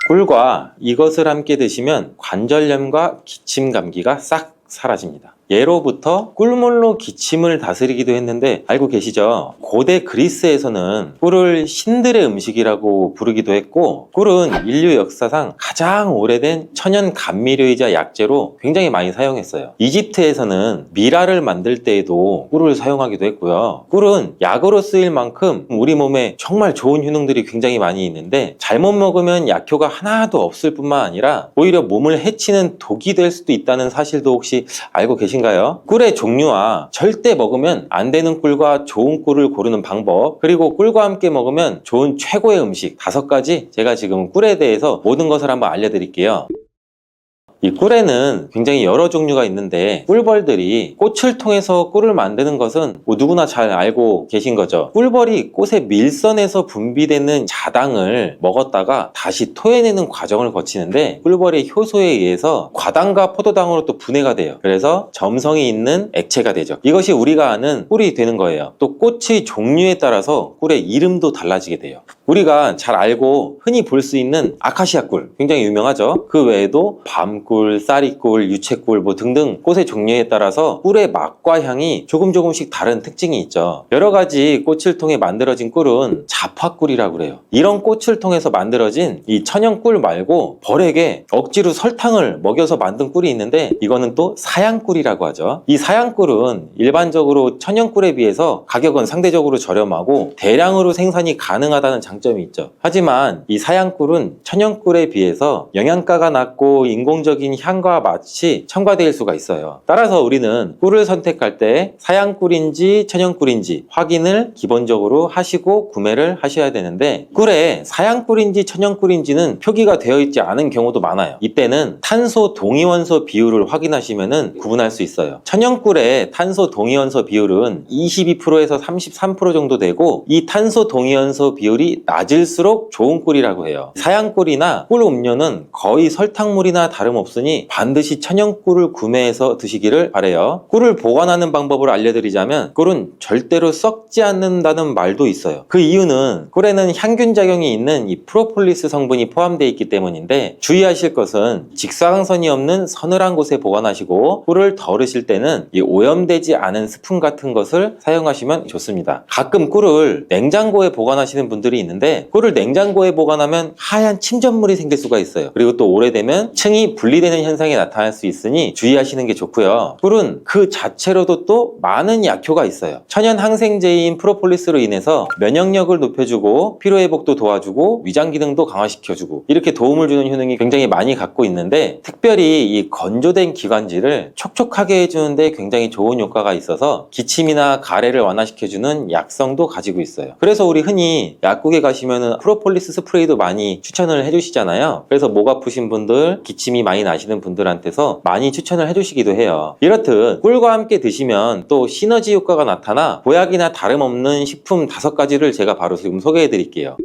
꿀과 이것을 함께 드시면 관절염과 기침 감기가 싹 사라집니다. 예로부터 꿀물로 기침을 다스리기도 했는데 알고 계시죠? 고대 그리스에서는 꿀을 신들의 음식이라고 부르기도 했고 꿀은 인류 역사상 가장 오래된 천연 감미료이자 약재로 굉장히 많이 사용했어요. 이집트에서는 미라를 만들 때에도 꿀을 사용하기도 했고요. 꿀은 약으로 쓰일 만큼 우리 몸에 정말 좋은 효능들이 굉장히 많이 있는데 잘못 먹으면 약효가 하나도 없을 뿐만 아니라 오히려 몸을 해치는 독이 될 수도 있다는 사실도 혹시 알고 계신가요? 꿀의 종류와 절대 먹으면 안 되는 꿀과 좋은 꿀을 고르는 방법, 그리고 꿀과 함께 먹으면 좋은 최고의 음식 5가지 제가 지금 꿀에 대해서 모든 것을 한번 알려드릴게요. 이 꿀에는 굉장히 여러 종류가 있는데 꿀벌들이 꽃을 통해서 꿀을 만드는 것은 뭐 누구나 잘 알고 계신 거죠. 꿀벌이 꽃의 밀선에서 분비되는 자당을 먹었다가 다시 토해내는 과정을 거치는데 꿀벌의 효소에 의해서 과당과 포도당으로 또 분해가 돼요. 그래서 점성이 있는 액체가 되죠. 이것이 우리가 아는 꿀이 되는 거예요. 또 꽃의 종류에 따라서 꿀의 이름도 달라지게 돼요. 우리가 잘 알고 흔히 볼 수 있는 아카시아 꿀 굉장히 유명하죠. 그 외에도 밤꿀, 쌀이꿀, 유채꿀 뭐 등등 꽃의 종류에 따라서 꿀의 맛과 향이 조금씩 다른 특징이 있죠. 여러 가지 꽃을 통해 만들어진 꿀은 잡화꿀이라고 그래요. 이런 꽃을 통해서 만들어진 이 천연꿀 말고 벌에게 억지로 설탕을 먹여서 만든 꿀이 있는데 이거는 또 사양꿀이라고 하죠. 이 사양꿀은 일반적으로 천연꿀에 비해서 가격은 상대적으로 저렴하고 대량으로 생산이 가능하다는 장점이 있죠. 하지만 이 사양꿀은 천연꿀에 비해서 영양가가 낮고 인공적인 향과 맛이 첨가될 수가 있어요. 따라서 우리는 꿀을 선택할 때 사양꿀인지 천연꿀인지 확인을 기본적으로 하시고 구매를 하셔야 되는데 꿀에 사양꿀인지 천연꿀인지는 표기가 되어 있지 않은 경우도 많아요. 이때는 탄소 동위원소 비율을 확인하시면 구분할 수 있어요. 천연꿀의 탄소 동위원소 비율은 22%에서 33% 정도 되고 이 탄소 동위원소 비율이 꿀이 낮을수록 좋은 꿀이라고 해요. 사양꿀이나 꿀 음료는 거의 설탕물이나 다름없으니 반드시 천연꿀을 구매해서 드시기를 바래요. 꿀을 보관하는 방법을 알려드리자면 꿀은 절대로 썩지 않는다는 말도 있어요. 그 이유는 꿀에는 향균 작용이 있는 이 프로폴리스 성분이 포함되어 있기 때문인데, 주의하실 것은 직사광선이 없는 서늘한 곳에 보관하시고 꿀을 덜으실 때는 이 오염되지 않은 스푼 같은 것을 사용하시면 좋습니다. 가끔 꿀을 냉장고에 보관하시는 분들이 있는데, 꿀을 냉장고에 보관하면 하얀 침전물이 생길 수가 있어요. 그리고 또 오래되면 층이 분리되는 현상이 나타날 수 있으니 주의하시는 게 좋고요. 꿀은 그 자체로도 또 많은 약효가 있어요. 천연 항생제인 프로폴리스로 인해서 면역력을 높여주고 피로회복도 도와주고 위장 기능도 강화시켜주고 이렇게 도움을 주는 효능이 굉장히 많이 갖고 있는데, 특별히 이 건조된 기관지를 촉촉하게 해주는데 굉장히 좋은 효과가 있어서 기침이나 가래를 완화시켜주는 약성도 가지고 있어요. 그래서 우리 흔히 약국에 가시면은 프로폴리스 스프레이도 많이 추천을 해주시잖아요. 그래서 목 아프신 분들, 기침이 많이 나시는 분들한테서 많이 추천을 해주시기도 해요. 이렇듯 꿀과 함께 드시면 또 시너지 효과가 나타나 보약이나 다름없는 식품 5가지를 제가 바로 지금 소개해 드릴게요.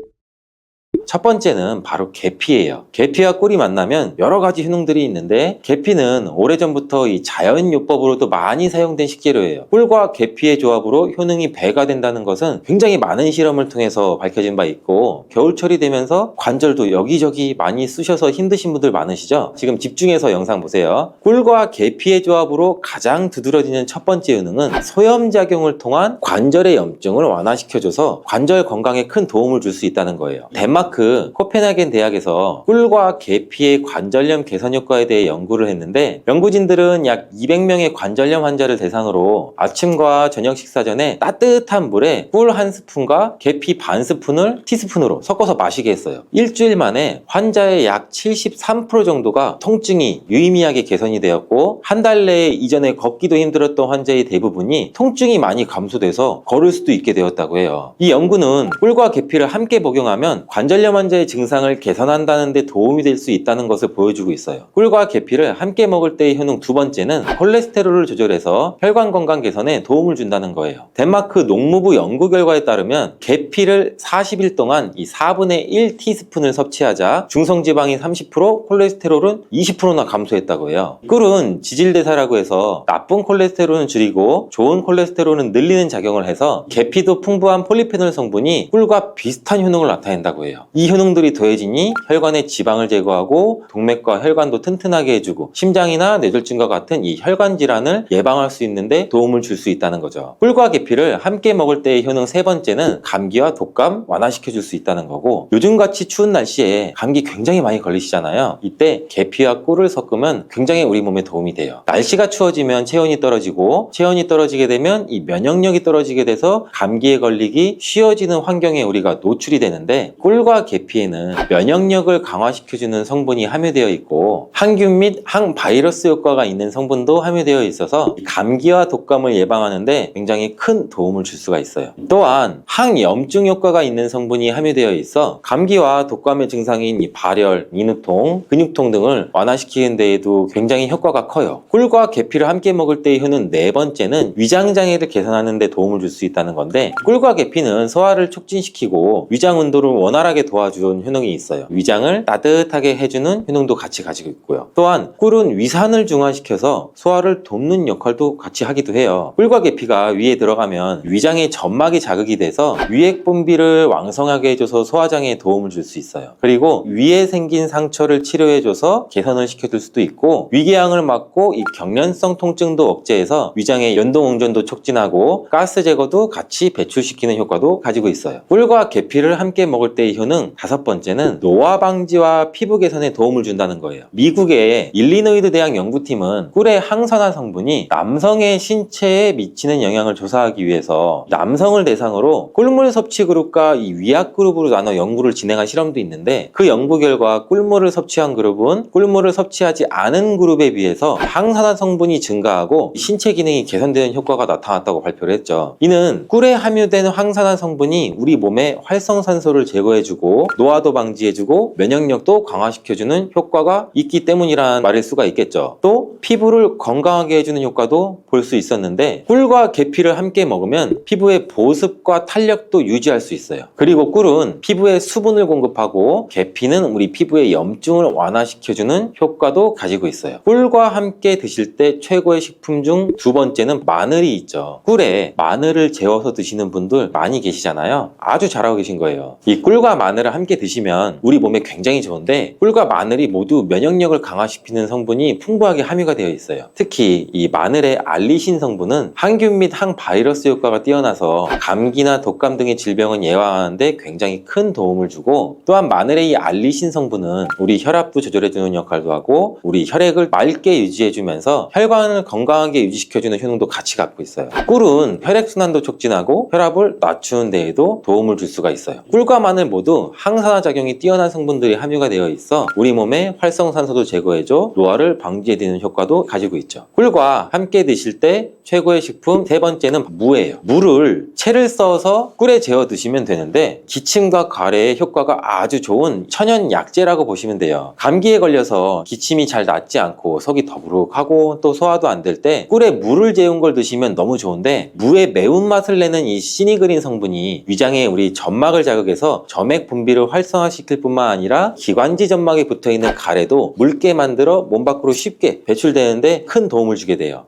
첫 번째는 바로 계피예요. 계피와 꿀이 만나면 여러 가지 효능들이 있는데, 계피는 오래전부터 이 자연요법으로도 많이 사용된 식재료예요. 꿀과 계피의 조합으로 효능이 배가 된다는 것은 굉장히 많은 실험을 통해서 밝혀진 바 있고, 겨울철이 되면서 관절도 여기저기 많이 쑤셔서 힘드신 분들 많으시죠? 지금 집중해서 영상 보세요. 꿀과 계피의 조합으로 가장 두드러지는 첫 번째 효능은 소염작용을 통한 관절의 염증을 완화시켜줘서 관절 건강에 큰 도움을 줄 수 있다는 거예요. 덴마크 코펜하겐 대학에서 꿀과 계피의 관절염 개선 효과에 대해 연구를 했는데, 연구진들은 약 200명의 관절염 환자를 대상으로 아침과 저녁 식사 전에 따뜻한 물에 꿀 1스푼과 계피 반 스푼을 티스푼으로 섞어서 마시게 했어요. 일주일 만에 환자의 약 73% 정도가 통증이 유의미하게 개선이 되었고, 한 달 내에 이전에 걷기도 힘들었던 환자의 대부분이 통증이 많이 감소돼서 걸을 수도 있게 되었다고 해요. 이 연구는 꿀과 계피를 함께 복용하면 관절염 환자의 증상을 개선한다는 데 도움이 될 수 있다는 것을 보여주고 있어요. 꿀과 계피를 함께 먹을 때의 효능 두 번째는 콜레스테롤을 조절해서 혈관 건강 개선에 도움을 준다는 거예요. 덴마크 농무부 연구 결과에 따르면 계피를 40일 동안 이 4분의 1 티스푼을 섭취하자 중성지방이 30%, 콜레스테롤은 20%나 감소했다고 해요. 꿀은 지질대사라고 해서 나쁜 콜레스테롤은 줄이고 좋은 콜레스테롤은 늘리는 작용을 해서, 계피도 풍부한 폴리페놀 성분이 꿀과 비슷한 효능을 나타낸다고 해요. 이 효능들이 더해지니 혈관의 지방을 제거하고 동맥과 혈관도 튼튼하게 해주고 심장이나 뇌졸중과 같은 이 혈관 질환을 예방할 수 있는데 도움을 줄 수 있다는 거죠. 꿀과 계피를 함께 먹을 때의 효능 세 번째는 감기와 독감 완화시켜줄 수 있다는 거고, 요즘같이 추운 날씨에 감기 굉장히 많이 걸리시잖아요. 이때 계피와 꿀을 섞으면 굉장히 우리 몸에 도움이 돼요. 날씨가 추워지면 체온이 떨어지고, 체온이 떨어지게 되면 이 면역력이 떨어지게 돼서 감기에 걸리기 쉬워지는 환경에 우리가 노출이 되는데, 꿀과 계피에는 면역력을 강화시켜주는 성분이 함유되어 있고 항균 및 항바이러스 효과가 있는 성분도 함유되어 있어서 감기와 독감을 예방하는데 굉장히 큰 도움을 줄 수가 있어요. 또한 항염증 효과가 있는 성분이 함유되어 있어 감기와 독감의 증상인 이 발열, 인후통, 근육통 등을 완화시키는 데에도 굉장히 효과가 커요. 꿀과 계피를 함께 먹을 때의 효능 네 번째는 위장장애를 개선하는 데 도움을 줄 수 있다는 건데, 꿀과 계피는 소화를 촉진시키고 위장 온도를 원활하게 도와주는 효능이 있어요. 위장을 따뜻하게 해주는 효능도 같이 가지고 있고요. 또한 꿀은 위산을 중화시켜서 소화를 돕는 역할도 같이 하기도 해요. 꿀과 계피가 위에 들어가면 위장의 점막이 자극이 돼서 위액 분비를 왕성하게 해줘서 소화장애에 도움을 줄 수 있어요. 그리고 위에 생긴 상처를 치료해줘서 개선을 시켜줄 수도 있고, 위궤양을 막고 이 경련성 통증도 억제해서 위장의 연동응전도 촉진하고 가스 제거도 같이 배출시키는 효과도 가지고 있어요. 꿀과 계피를 함께 먹을 때의 효능 다섯 번째는 노화 방지와 피부 개선에 도움을 준다는 거예요. 미국의 일리노이드 대학 연구팀은 꿀의 항산화 성분이 남성의 신체에 미치는 영향을 조사하기 위해서 남성을 대상으로 꿀물 섭취 그룹과 이 위약 그룹으로 나눠 연구를 진행한 실험도 있는데, 그 연구 결과 꿀물을 섭취한 그룹은 꿀물을 섭취하지 않은 그룹에 비해서 항산화 성분이 증가하고 신체 기능이 개선되는 효과가 나타났다고 발표를 했죠. 이는 꿀에 함유된 항산화 성분이 우리 몸에 활성산소를 제거해주고 해주고 노화도 방지해주고 면역력도 강화시켜주는 효과가 있기 때문이란 말일 수가 있겠죠. 또 피부를 건강하게 해주는 효과도 볼 수 있었는데 꿀과 계피를 함께 먹으면 피부의 보습과 탄력도 유지할 수 있어요. 그리고 꿀은 피부에 수분을 공급하고 계피는 우리 피부의 염증을 완화시켜주는 효과도 가지고 있어요. 꿀과 함께 드실 때 최고의 식품 중 두 번째는 마늘이 있죠. 꿀에 마늘을 재워서 드시는 분들 많이 계시잖아요. 아주 잘하고 계신 거예요. 이 꿀과 마늘을 함께 드시면 우리 몸에 굉장히 좋은데 꿀과 마늘이 모두 면역력을 강화시키는 성분이 풍부하게 함유가 되어 있어요. 특히 이 마늘의 알리신 성분은 항균 및 항바이러스 효과가 뛰어나서 감기나 독감 등의 질병을 예방하는데 굉장히 큰 도움을 주고, 또한 마늘의 이 알리신 성분은 우리 혈압도 조절해주는 역할도 하고 우리 혈액을 맑게 유지해주면서 혈관을 건강하게 유지시켜주는 효능도 같이 갖고 있어요. 꿀은 혈액순환도 촉진하고 혈압을 낮추는 데에도 도움을 줄 수가 있어요. 꿀과 마늘 모두 항산화 작용이 뛰어난 성분들이 함유가 되어 있어 우리 몸에 활성산소도 제거해줘 노화를 방지해주는 효과도 가지고 있죠. 꿀과 함께 드실 때 최고의 식품 세 번째는 무예요. 무를 채를 써서 꿀에 재워 드시면 되는데 기침과 가래에 효과가 아주 좋은 천연 약재라고 보시면 돼요. 감기에 걸려서 기침이 잘 낫지 않고 속이 더부룩하고 또 소화도 안 될 때 꿀에 무를 재운 걸 드시면 너무 좋은데, 무의 매운맛을 내는 이 시니그린 성분이 위장에 우리 점막을 자극해서 점액 분비를 활성화시킬 뿐만 아니라 기관지 점막에 붙어있는 가래도 묽게 만들어 몸 밖으로 쉽게 배출되는데 큰 도움을 주게 돼요.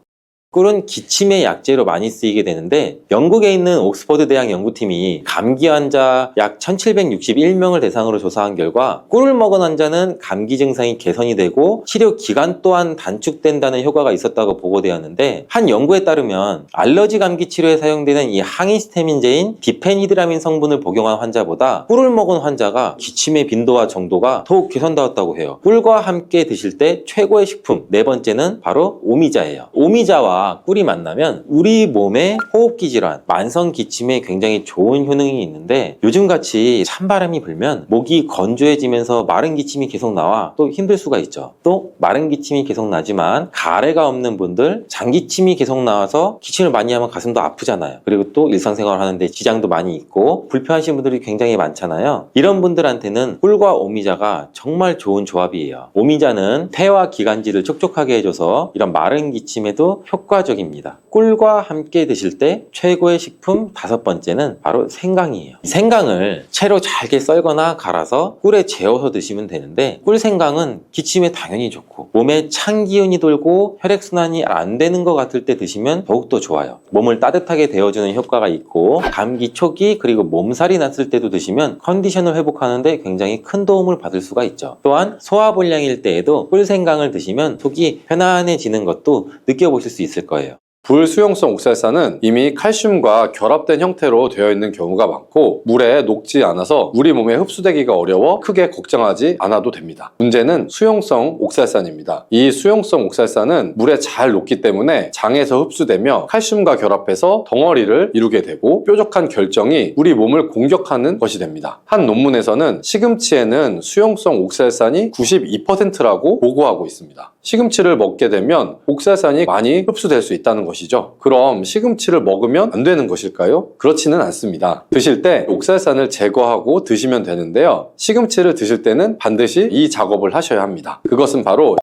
꿀은 기침의 약재로 많이 쓰이게 되는데 영국에 있는 옥스퍼드 대학 연구팀이 감기 환자 약 1761명을 대상으로 조사한 결과 꿀을 먹은 환자는 감기 증상이 개선이 되고 치료 기간 또한 단축된다는 효과가 있었다고 보고되었는데, 한 연구에 따르면 알러지 감기 치료에 사용되는 이 항히스타민제인 디페니드라민 성분을 복용한 환자보다 꿀을 먹은 환자가 기침의 빈도와 정도가 더욱 개선되었다고 해요. 꿀과 함께 드실 때 최고의 식품 네 번째는 바로 오미자예요. 오미자와 꿀이 만나면 우리 몸의 호흡기 질환, 만성 기침에 굉장히 좋은 효능이 있는데, 요즘같이 찬바람이 불면 목이 건조해지면서 마른 기침이 계속 나와 또 힘들 수가 있죠. 또 마른 기침이 계속 나지만 가래가 없는 분들, 장기침이 계속 나와서 기침을 많이 하면 가슴도 아프잖아요. 그리고 또 일상생활을 하는데 지장도 많이 있고 불편하신 분들이 굉장히 많잖아요. 이런 분들한테는 꿀과 오미자가 정말 좋은 조합이에요. 오미자는 폐와 기관지를 촉촉하게 해줘서 이런 마른 기침에도 효과적입니다. 꿀과 함께 드실 때 최고의 식품 다섯 번째는 바로 생강이에요. 생강을 채로 잘게 썰거나 갈아서 꿀에 재워서 드시면 되는데, 꿀 생강은 기침에 당연히 좋고 몸에 찬 기운이 돌고 혈액순환이 안 되는 것 같을 때 드시면 더욱더 좋아요. 몸을 따뜻하게 데워주는 효과가 있고 감기 초기 그리고 몸살이 났을 때도 드시면 컨디션을 회복하는데 굉장히 큰 도움을 받을 수가 있죠. 또한 소화불량일 때에도 꿀 생강을 드시면 속이 편안해지는 것도 느껴보실 수 있을 거예요. 불수용성 옥살산은 이미 칼슘과 결합된 형태로 되어 있는 경우가 많고 물에 녹지 않아서 우리 몸에 흡수되기가 어려워 크게 걱정하지 않아도 됩니다. 문제는 수용성 옥살산입니다. 이 수용성 옥살산은 물에 잘 녹기 때문에 장에서 흡수되며 칼슘과 결합해서 덩어리를 이루게 되고 뾰족한 결정이 우리 몸을 공격하는 것이 됩니다. 한 논문에서는 시금치에는 수용성 옥살산이 92%라고 보고하고 있습니다. 시금치를 먹게 되면 옥살산이 많이 흡수될 수 있다는 것이죠. 그럼 시금치를 먹으면 안 되는 것일까요? 그렇지는 않습니다. 드실 때 옥살산을 제거하고 드시면 되는데요. 시금치를 드실 때는 반드시 이 작업을 하셔야 합니다. 그것은 바로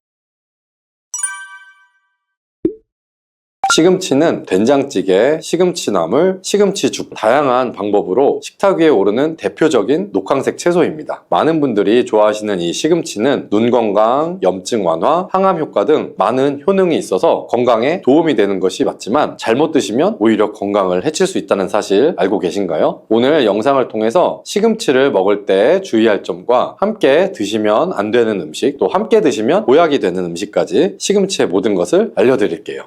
시금치는 된장찌개, 시금치나물, 시금치죽 다양한 방법으로 식탁 위에 오르는 대표적인 녹황색 채소입니다. 많은 분들이 좋아하시는 이 시금치는 눈 건강, 염증 완화, 항암 효과 등 많은 효능이 있어서 건강에 도움이 되는 것이 맞지만 잘못 드시면 오히려 건강을 해칠 수 있다는 사실 알고 계신가요? 오늘 영상을 통해서 시금치를 먹을 때 주의할 점과 함께 드시면 안 되는 음식, 또 함께 드시면 보약이 되는 음식까지 시금치의 모든 것을 알려드릴게요.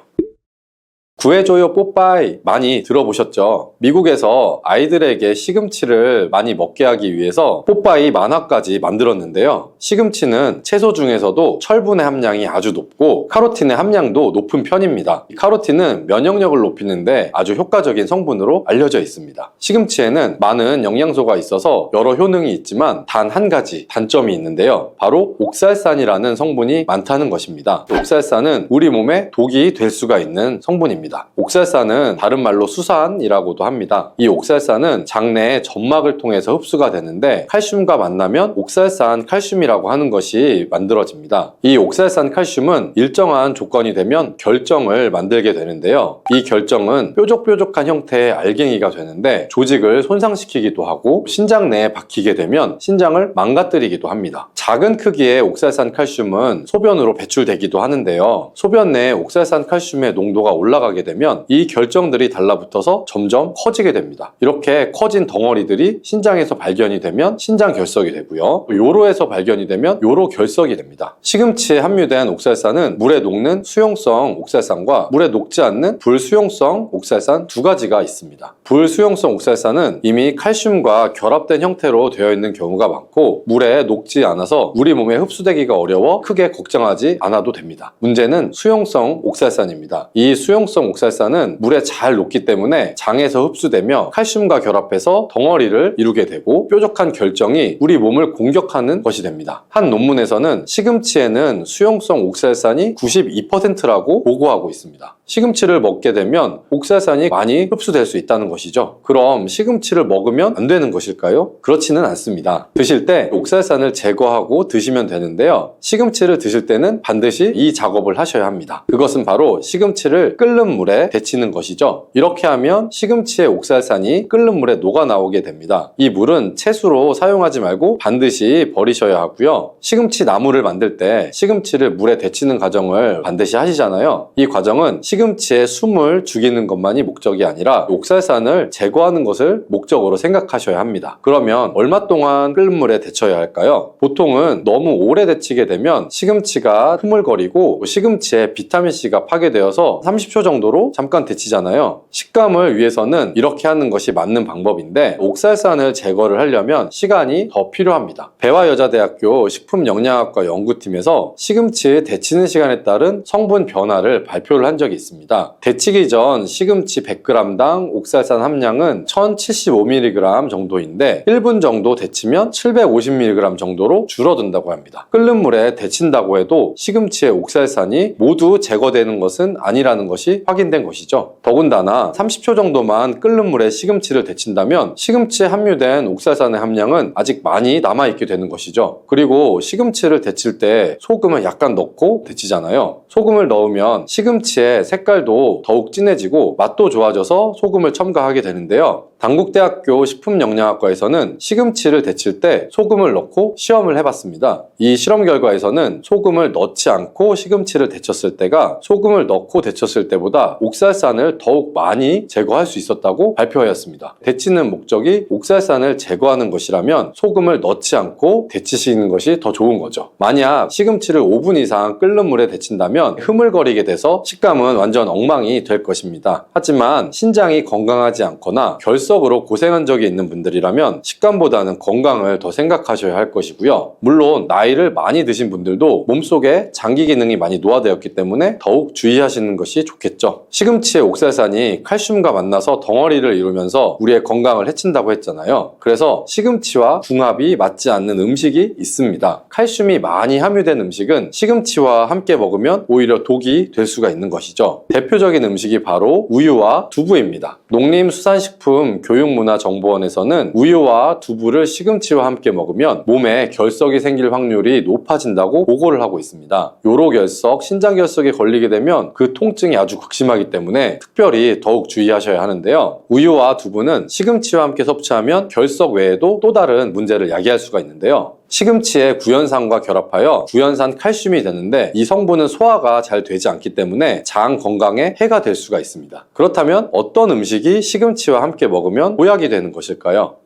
구해줘요 뽀빠이 많이 들어보셨죠? 미국에서 아이들에게 시금치를 많이 먹게 하기 위해서 뽀빠이 만화까지 만들었는데요. 시금치는 채소 중에서도 철분의 함량이 아주 높고 카로틴의 함량도 높은 편입니다. 카로틴은 면역력을 높이는데 아주 효과적인 성분으로 알려져 있습니다. 시금치에는 많은 영양소가 있어서 여러 효능이 있지만 단 한 가지 단점이 있는데요. 바로 옥살산이라는 성분이 많다는 것입니다. 옥살산은 우리 몸에 독이 될 수가 있는 성분입니다. 옥살산입니다. 옥살산은 다른 말로 수산이라고도 합니다. 이 옥살산은 장내의 점막을 통해서 흡수가 되는데 칼슘과 만나면 옥살산 칼슘이라고 하는 것이 만들어집니다. 이 옥살산 칼슘은 일정한 조건이 되면 결정을 만들게 되는데요. 이 결정은 뾰족뾰족한 형태의 알갱이가 되는데 조직을 손상시키기도 하고 신장 내에 박히게 되면 신장을 망가뜨리기도 합니다. 작은 크기의 옥살산 칼슘은 소변으로 배출되기도 하는데요. 소변 내에 옥살산 칼슘의 농도가 올라가게 되면 이 결정들이 달라붙어서 점점 커지게 됩니다. 이렇게 커진 덩어리들이 신장에서 발견이 되면 신장 결석이 되고요. 요로에서 발견이 되면 요로 결석이 됩니다. 시금치에 함유된 옥살산은 물에 녹는 수용성 옥살산과 물에 녹지 않는 불수용성 옥살산 두 가지가 있습니다. 불수용성 옥살산은 이미 칼슘과 결합된 형태로 되어 있는 경우가 많고 물에 녹지 않아서 우리 몸에 흡수되기가 어려워 크게 걱정하지 않아도 됩니다. 문제는 수용성 옥살산입니다. 이 수용성 옥살산은 물에 잘 녹기 때문에 장에서 흡수되며 칼슘과 결합해서 덩어리를 이루게 되고 뾰족한 결정이 우리 몸을 공격하는 것이 됩니다. 한 논문에서는 시금치에는 수용성 옥살산이 92%라고 보고하고 있습니다. 시금치를 먹게 되면 옥살산이 많이 흡수될 수 있다는 것이죠. 그럼 시금치를 먹으면 안 되는 것일까요? 그렇지는 않습니다. 드실 때 옥살산을 제거하고 드시면 되는데요. 시금치를 드실 때는 반드시 이 작업을 하셔야 합니다. 그것은 바로 시금치를 끓는 물에 데치는 것이죠. 이렇게 하면 시금치의 옥살산이 끓는 물에 녹아 나오게 됩니다. 이 물은 채수로 사용하지 말고 반드시 버리셔야 하고요. 시금치 나물을 만들 때 시금치를 물에 데치는 과정을 반드시 하시잖아요. 이 과정은 시금치의 숨을 죽이는 것만이 목적이 아니라 옥살산을 제거하는 것을 목적으로 생각하셔야 합니다. 그러면 얼마 동안 끓는 물에 데쳐야 할까요? 보통은 너무 오래 데치게 되면 시금치가 흐물거리고 시금치에 비타민C가 파괴되어서 30초 정도로 잠깐 데치잖아요. 식감을 위해서는 이렇게 하는 것이 맞는 방법인데 옥살산을 제거를 하려면 시간이 더 필요합니다. 배화여자대학교 식품영양학과 연구팀에서 시금치 데치는 시간에 따른 성분 변화를 발표를 한 적이 있습니다. 데치기 전 시금치 100g당 옥살산 함량은 1075mg 정도인데 1분 정도 데치면 750mg 정도로 줄어든다고 합니다. 끓는 물에 데친다고 해도 시금치의 옥살산이 모두 제거되는 것은 아니라는 것이 확인된 것이죠. 더군다나 30초 정도만 끓는 물에 시금치를 데친다면 시금치에 함유된 옥살산의 함량은 아직 많이 남아있게 되는 것이죠. 그리고 시금치를 데칠 때 소금을 약간 넣고 데치잖아요. 소금을 넣으면 시금치의 색깔도 더욱 진해지고 맛도 좋아져서 소금을 첨가하게 되는데요. 당국대학교 식품영양학과에서는 시금치를 데칠 때 소금을 넣고 시험을 해봤습니다. 이 실험 결과에서는 소금을 넣지 않고 시금치를 데쳤을 때가 소금을 넣고 데쳤을 때보다 옥살산을 더욱 많이 제거할 수 있었다고 발표하였습니다. 데치는 목적이 옥살산을 제거하는 것이라면 소금을 넣지 않고 데치시는 것이 더 좋은 거죠. 만약 시금치를 5분 이상 끓는 물에 데친다면 흐물거리게 돼서 식감은 완전 엉망이 될 것입니다. 하지만 신장이 건강하지 않거나 결석으로 고생한 적이 있는 분들이라면 식감보다는 건강을 더 생각하셔야 할 것이고요. 물론 나이를 많이 드신 분들도 몸속에 장기 기능이 많이 노화되었기 때문에 더욱 주의하시는 것이 좋겠죠. 시금치의 옥살산이 칼슘과 만나서 덩어리를 이루면서 우리의 건강을 해친다고 했잖아요. 그래서 시금치와 궁합이 맞지 않는 음식이 있습니다. 칼슘이 많이 함유된 음식은 시금치와 함께 먹으면 오히려 독이 될 수가 있는 것이죠. 대표적인 음식이 바로 우유와 두부입니다. 농림수산식품교육문화정보원에서는 우유와 두부를 시금치와 함께 먹으면 몸에 결석이 생길 확률이 높아진다고 보고를 하고 있습니다. 요로결석, 신장결석에 걸리게 되면 그 통증이 아주 극심하기 때문에 특별히 더욱 주의하셔야 하는데요. 우유와 두부는 시금치와 함께 섭취하면 결석 외에도 또 다른 문제를 야기할 수가 있는데요. 시금치의 구연산과 결합하여 구연산 칼슘이 되는데 이 성분은 소화가 잘 되지 않기 때문에 장 건강에 해가 될 수가 있습니다. 그렇다면 어떤 음식이 시금치와 함께 먹으면 보약이 되는 것일까요?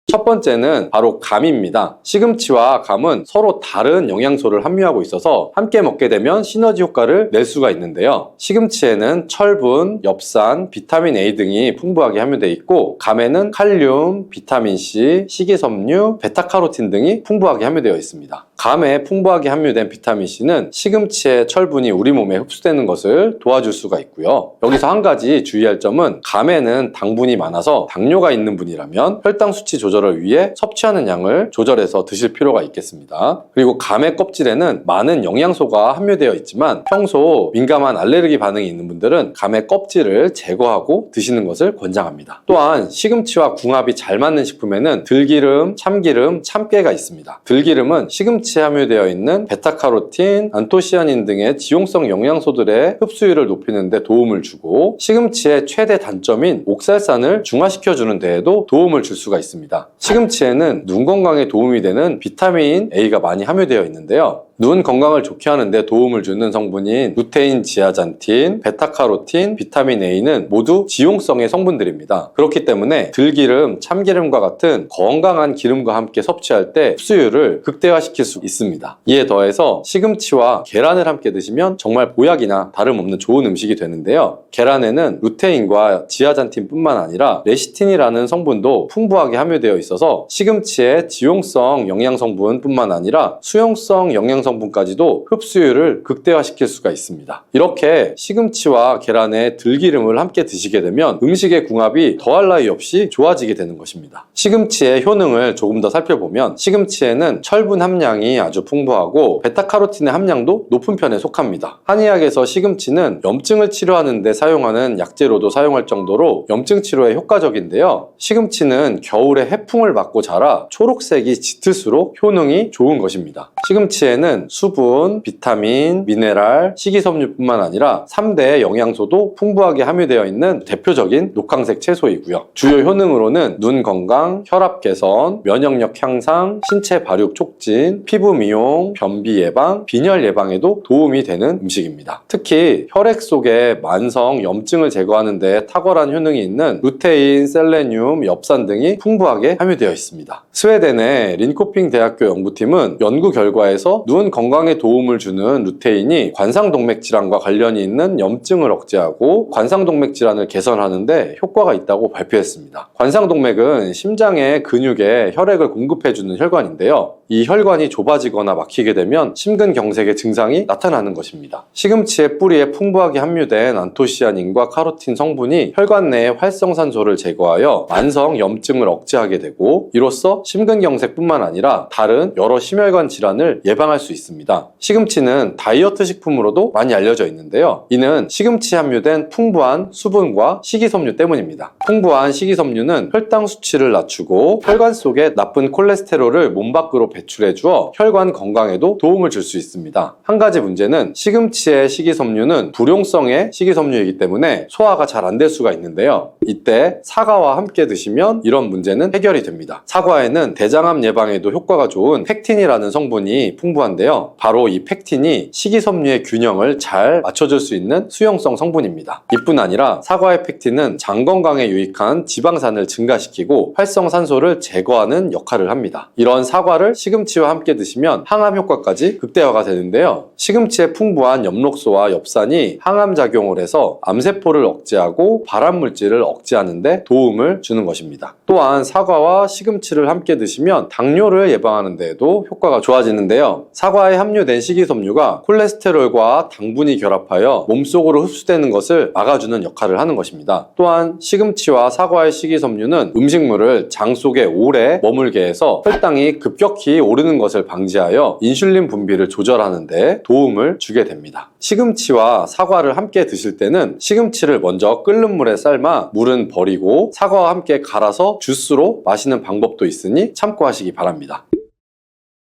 첫 번째는 바로 감입니다. 시금치와 감은 서로 다른 영양소를 함유하고 있어서 함께 먹게 되면 시너지 효과를 낼 수가 있는데요. 시금치에는 철분, 엽산, 비타민 A 등이 풍부하게 함유되어 있고 감에는 칼륨, 비타민 C, 식이섬유, 베타카로틴 등이 풍부하게 함유되어 있습니다. 감에 풍부하게 함유된 비타민C는 시금치의 철분이 우리 몸에 흡수되는 것을 도와줄 수가 있고요. 여기서 한 가지 주의할 점은 감에는 당분이 많아서 당뇨가 있는 분이라면 혈당 수치 조절을 위해 섭취하는 양을 조절해서 드실 필요가 있겠습니다. 그리고 감의 껍질에는 많은 영양소가 함유되어 있지만 평소 민감한 알레르기 반응이 있는 분들은 감의 껍질을 제거하고 드시는 것을 권장합니다. 또한 시금치와 궁합이 잘 맞는 식품에는 들기름, 참기름, 참깨가 있습니다. 들기름은 시금치에 함유되어 있는 베타카로틴, 안토시아닌 등의 지용성 영양소들의 흡수율을 높이는 데 도움을 주고 시금치의 최대 단점인 옥살산을 중화시켜주는 데에도 도움을 줄 수가 있습니다. 시금치에는 눈 건강에 도움이 되는 비타민 A가 많이 함유되어 있는데요. 눈 건강을 좋게 하는데 도움을 주는 성분인 루테인, 지아잔틴, 베타카로틴, 비타민 A는 모두 지용성의 성분들입니다. 그렇기 때문에 들기름, 참기름과 같은 건강한 기름과 함께 섭취할 때 흡수율을 극대화시킬 수 있습니다. 이에 더해서 시금치와 계란을 함께 드시면 정말 보약이나 다름없는 좋은 음식이 되는데요. 계란에는 루테인과 지아잔틴뿐만 아니라 레시틴이라는 성분도 풍부하게 함유되어 있어서 시금치의 지용성 영양성분뿐만 아니라 수용성 영양성분까지도 흡수율을 극대화시킬 수가 있습니다. 이렇게 시금치와 계란에 들기름을 함께 드시게 되면 음식의 궁합이 더할 나위 없이 좋아지게 되는 것입니다. 시금치의 효능을 조금 더 살펴보면 시금치에는 철분 함량이 아주 풍부하고 베타카로틴의 함량도 높은 편에 속합니다. 한의학에서 시금치는 염증을 치료하는 데 사용하는 약재로도 사용할 정도로 염증 치료에 효과적인데요. 시금치는 겨울에 해풍을 맞고 자라 초록색이 짙을수록 효능이 좋은 것입니다. 시금치에는 수분, 비타민, 미네랄, 식이섬유뿐만 아니라 3대 영양소도 풍부하게 함유되어 있는 대표적인 녹황색 채소이고요. 주요 효능으로는 눈 건강, 혈압 개선, 면역력 향상, 신체 발육 촉진, 피부 미용, 변비 예방, 빈혈 예방에도 도움이 되는 음식입니다. 특히 혈액 속에 만성 염증을 제거하는 데 탁월한 효능이 있는 루테인, 셀레늄, 엽산 등이 풍부하게 함유되어 있습니다. 스웨덴의 린코핑 대학교 연구팀은 연구 결과에서 눈 건강에 도움을 주는 루테인이 관상동맥 질환과 관련이 있는 염증을 억제하고 관상동맥 질환을 개선하는 데 효과가 있다고 발표했습니다. 관상동맥은 심장의 근육에 혈액을 공급해주는 혈관인데요. 이 혈관이 좁아지거나 막히게 되면 심근경색의 증상이 나타나는 것입니다. 시금치의 뿌리에 풍부하게 함유된 안토시아닌과 카로틴 성분이 혈관 내의 활성산소를 제거하여 만성 염증을 억제하게 되고 이로써 심근경색뿐만 아니라 다른 여러 심혈관 질환을 예방할 수 있습니다. 시금치는 다이어트 식품으로도 많이 알려져 있는데요. 이는 시금치에 함유된 풍부한 수분과 식이섬유 때문입니다. 풍부한 식이섬유는 혈당 수치를 낮추고 혈관 속에 나쁜 콜레스테롤을 몸 밖으로 배출해 주어 혈관 건강에도 도움을 줄 수 있습니다. 한 가지 문제는 시금치의 식이섬유는 불용성의 식이섬유이기 때문에 소화가 잘 안 될 수가 있는데요. 이때 사과와 함께 드시면 이런 문제는 해결이 됩니다. 사과에는 대장암 예방에도 효과가 좋은 펙틴이라는 성분이 풍부한데요. 바로 이 펙틴이 식이섬유의 균형을 잘 맞춰줄 수 있는 수용성 성분입니다. 이뿐 아니라 사과의 펙틴은 장 건강에 유익한 지방산을 증가시키고 활성산소를 제거하는 역할을 합니다. 이런 사과를 시금치와 함께 드시면 항암 효과까지 극대화가 되는데요. 시금치에 풍부한 엽록소와 엽산이 항암 작용을 해서 암세포를 억제하고 발암물질을 억제하는 데 도움을 주는 것입니다. 또한 사과와 시금치를 함께 드시면 당뇨를 예방하는 데에도 효과가 좋아지는데요. 사과에 함유된 식이섬유가 콜레스테롤과 당분이 결합하여 몸속으로 흡수되는 것을 막아주는 역할을 하는 것입니다. 또한 시금치와 사과의 식이섬유는 음식물을 장 속에 오래 머물게 해서 혈당이 급격히 오르는 것을 방지하여 인슐린 분비를 조절하는 데 도움을 주게 됩니다. 시금치와 사과를 함께 드실 때는 시금치를 먼저 끓는 물에 삶아 물은 버리고 사과와 함께 갈아서 주스로 마시는 방법도 있으니 참고하시기 바랍니다.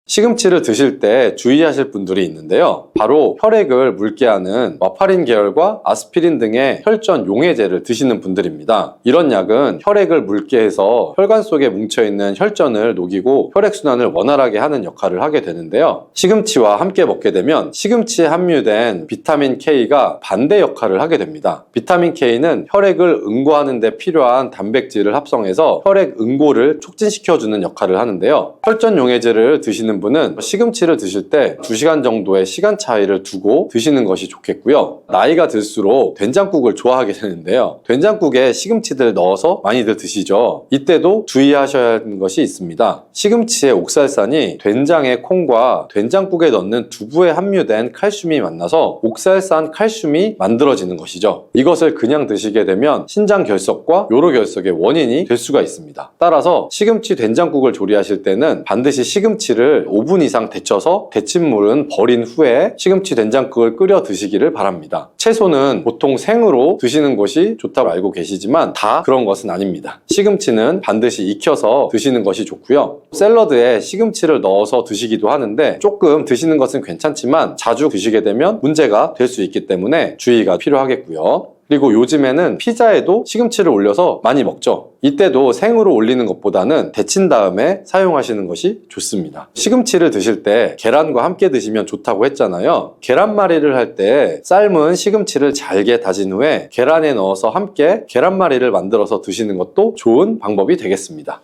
시금치를 드실 때 주의하실 분들이 있는데요. 바로 혈액을 묽게 하는 와파린 계열과 아스피린 등의 혈전 용해제를 드시는 분들입니다. 이런 약은 혈액을 묽게 해서 혈관 속에 뭉쳐있는 혈전을 녹이고 혈액순환을 원활하게 하는 역할을 하게 되는데요. 시금치와 함께 먹게 되면 시금치에 함유된 비타민 K가 반대 역할을 하게 됩니다. 비타민 K는 혈액을 응고하는 데 필요한 단백질을 합성해서 혈액 응고를 촉진시켜주는 역할을 하는데요. 혈전 용해제를 드시는 있는 분은 시금치를 드실 때 2시간 정도의 시간 차이를 두고 드시는 것이 좋겠고요. 나이가 들수록 된장국을 좋아하게 되는데요. 된장국에 시금치들 넣어서 많이들 드시죠. 이때도 주의하셔야 하는 것이 있습니다. 시금치의 옥살산이 된장의 콩과 된장국에 넣는 두부에 함유된 칼슘이 만나서 옥살산 칼슘이 만들어지는 것이죠. 이것을 그냥 드시게 되면 신장 결석과 요로 결석의 원인이 될 수가 있습니다. 따라서 시금치 된장국을 조리하실 때는 반드시 시금치를 5분 이상 데쳐서 데친물은 버린 후에 시금치 된장국을 끓여 드시기를 바랍니다. 채소는 보통 생으로 드시는 것이 좋다고 알고 계시지만 다 그런 것은 아닙니다. 시금치는 반드시 익혀서 드시는 것이 좋고요. 샐러드에 시금치를 넣어서 드시기도 하는데 조금 드시는 것은 괜찮지만 자주 드시게 되면 문제가 될 수 있기 때문에 주의가 필요하겠고요. 그리고 요즘에는 피자에도 시금치를 올려서 많이 먹죠. 이때도 생으로 올리는 것보다는 데친 다음에 사용하시는 것이 좋습니다. 시금치를 드실 때 계란과 함께 드시면 좋다고 했잖아요. 계란말이를 할 때 삶은 시금치를 잘게 다진 후에 계란에 넣어서 함께 계란말이를 만들어서 드시는 것도 좋은 방법이 되겠습니다.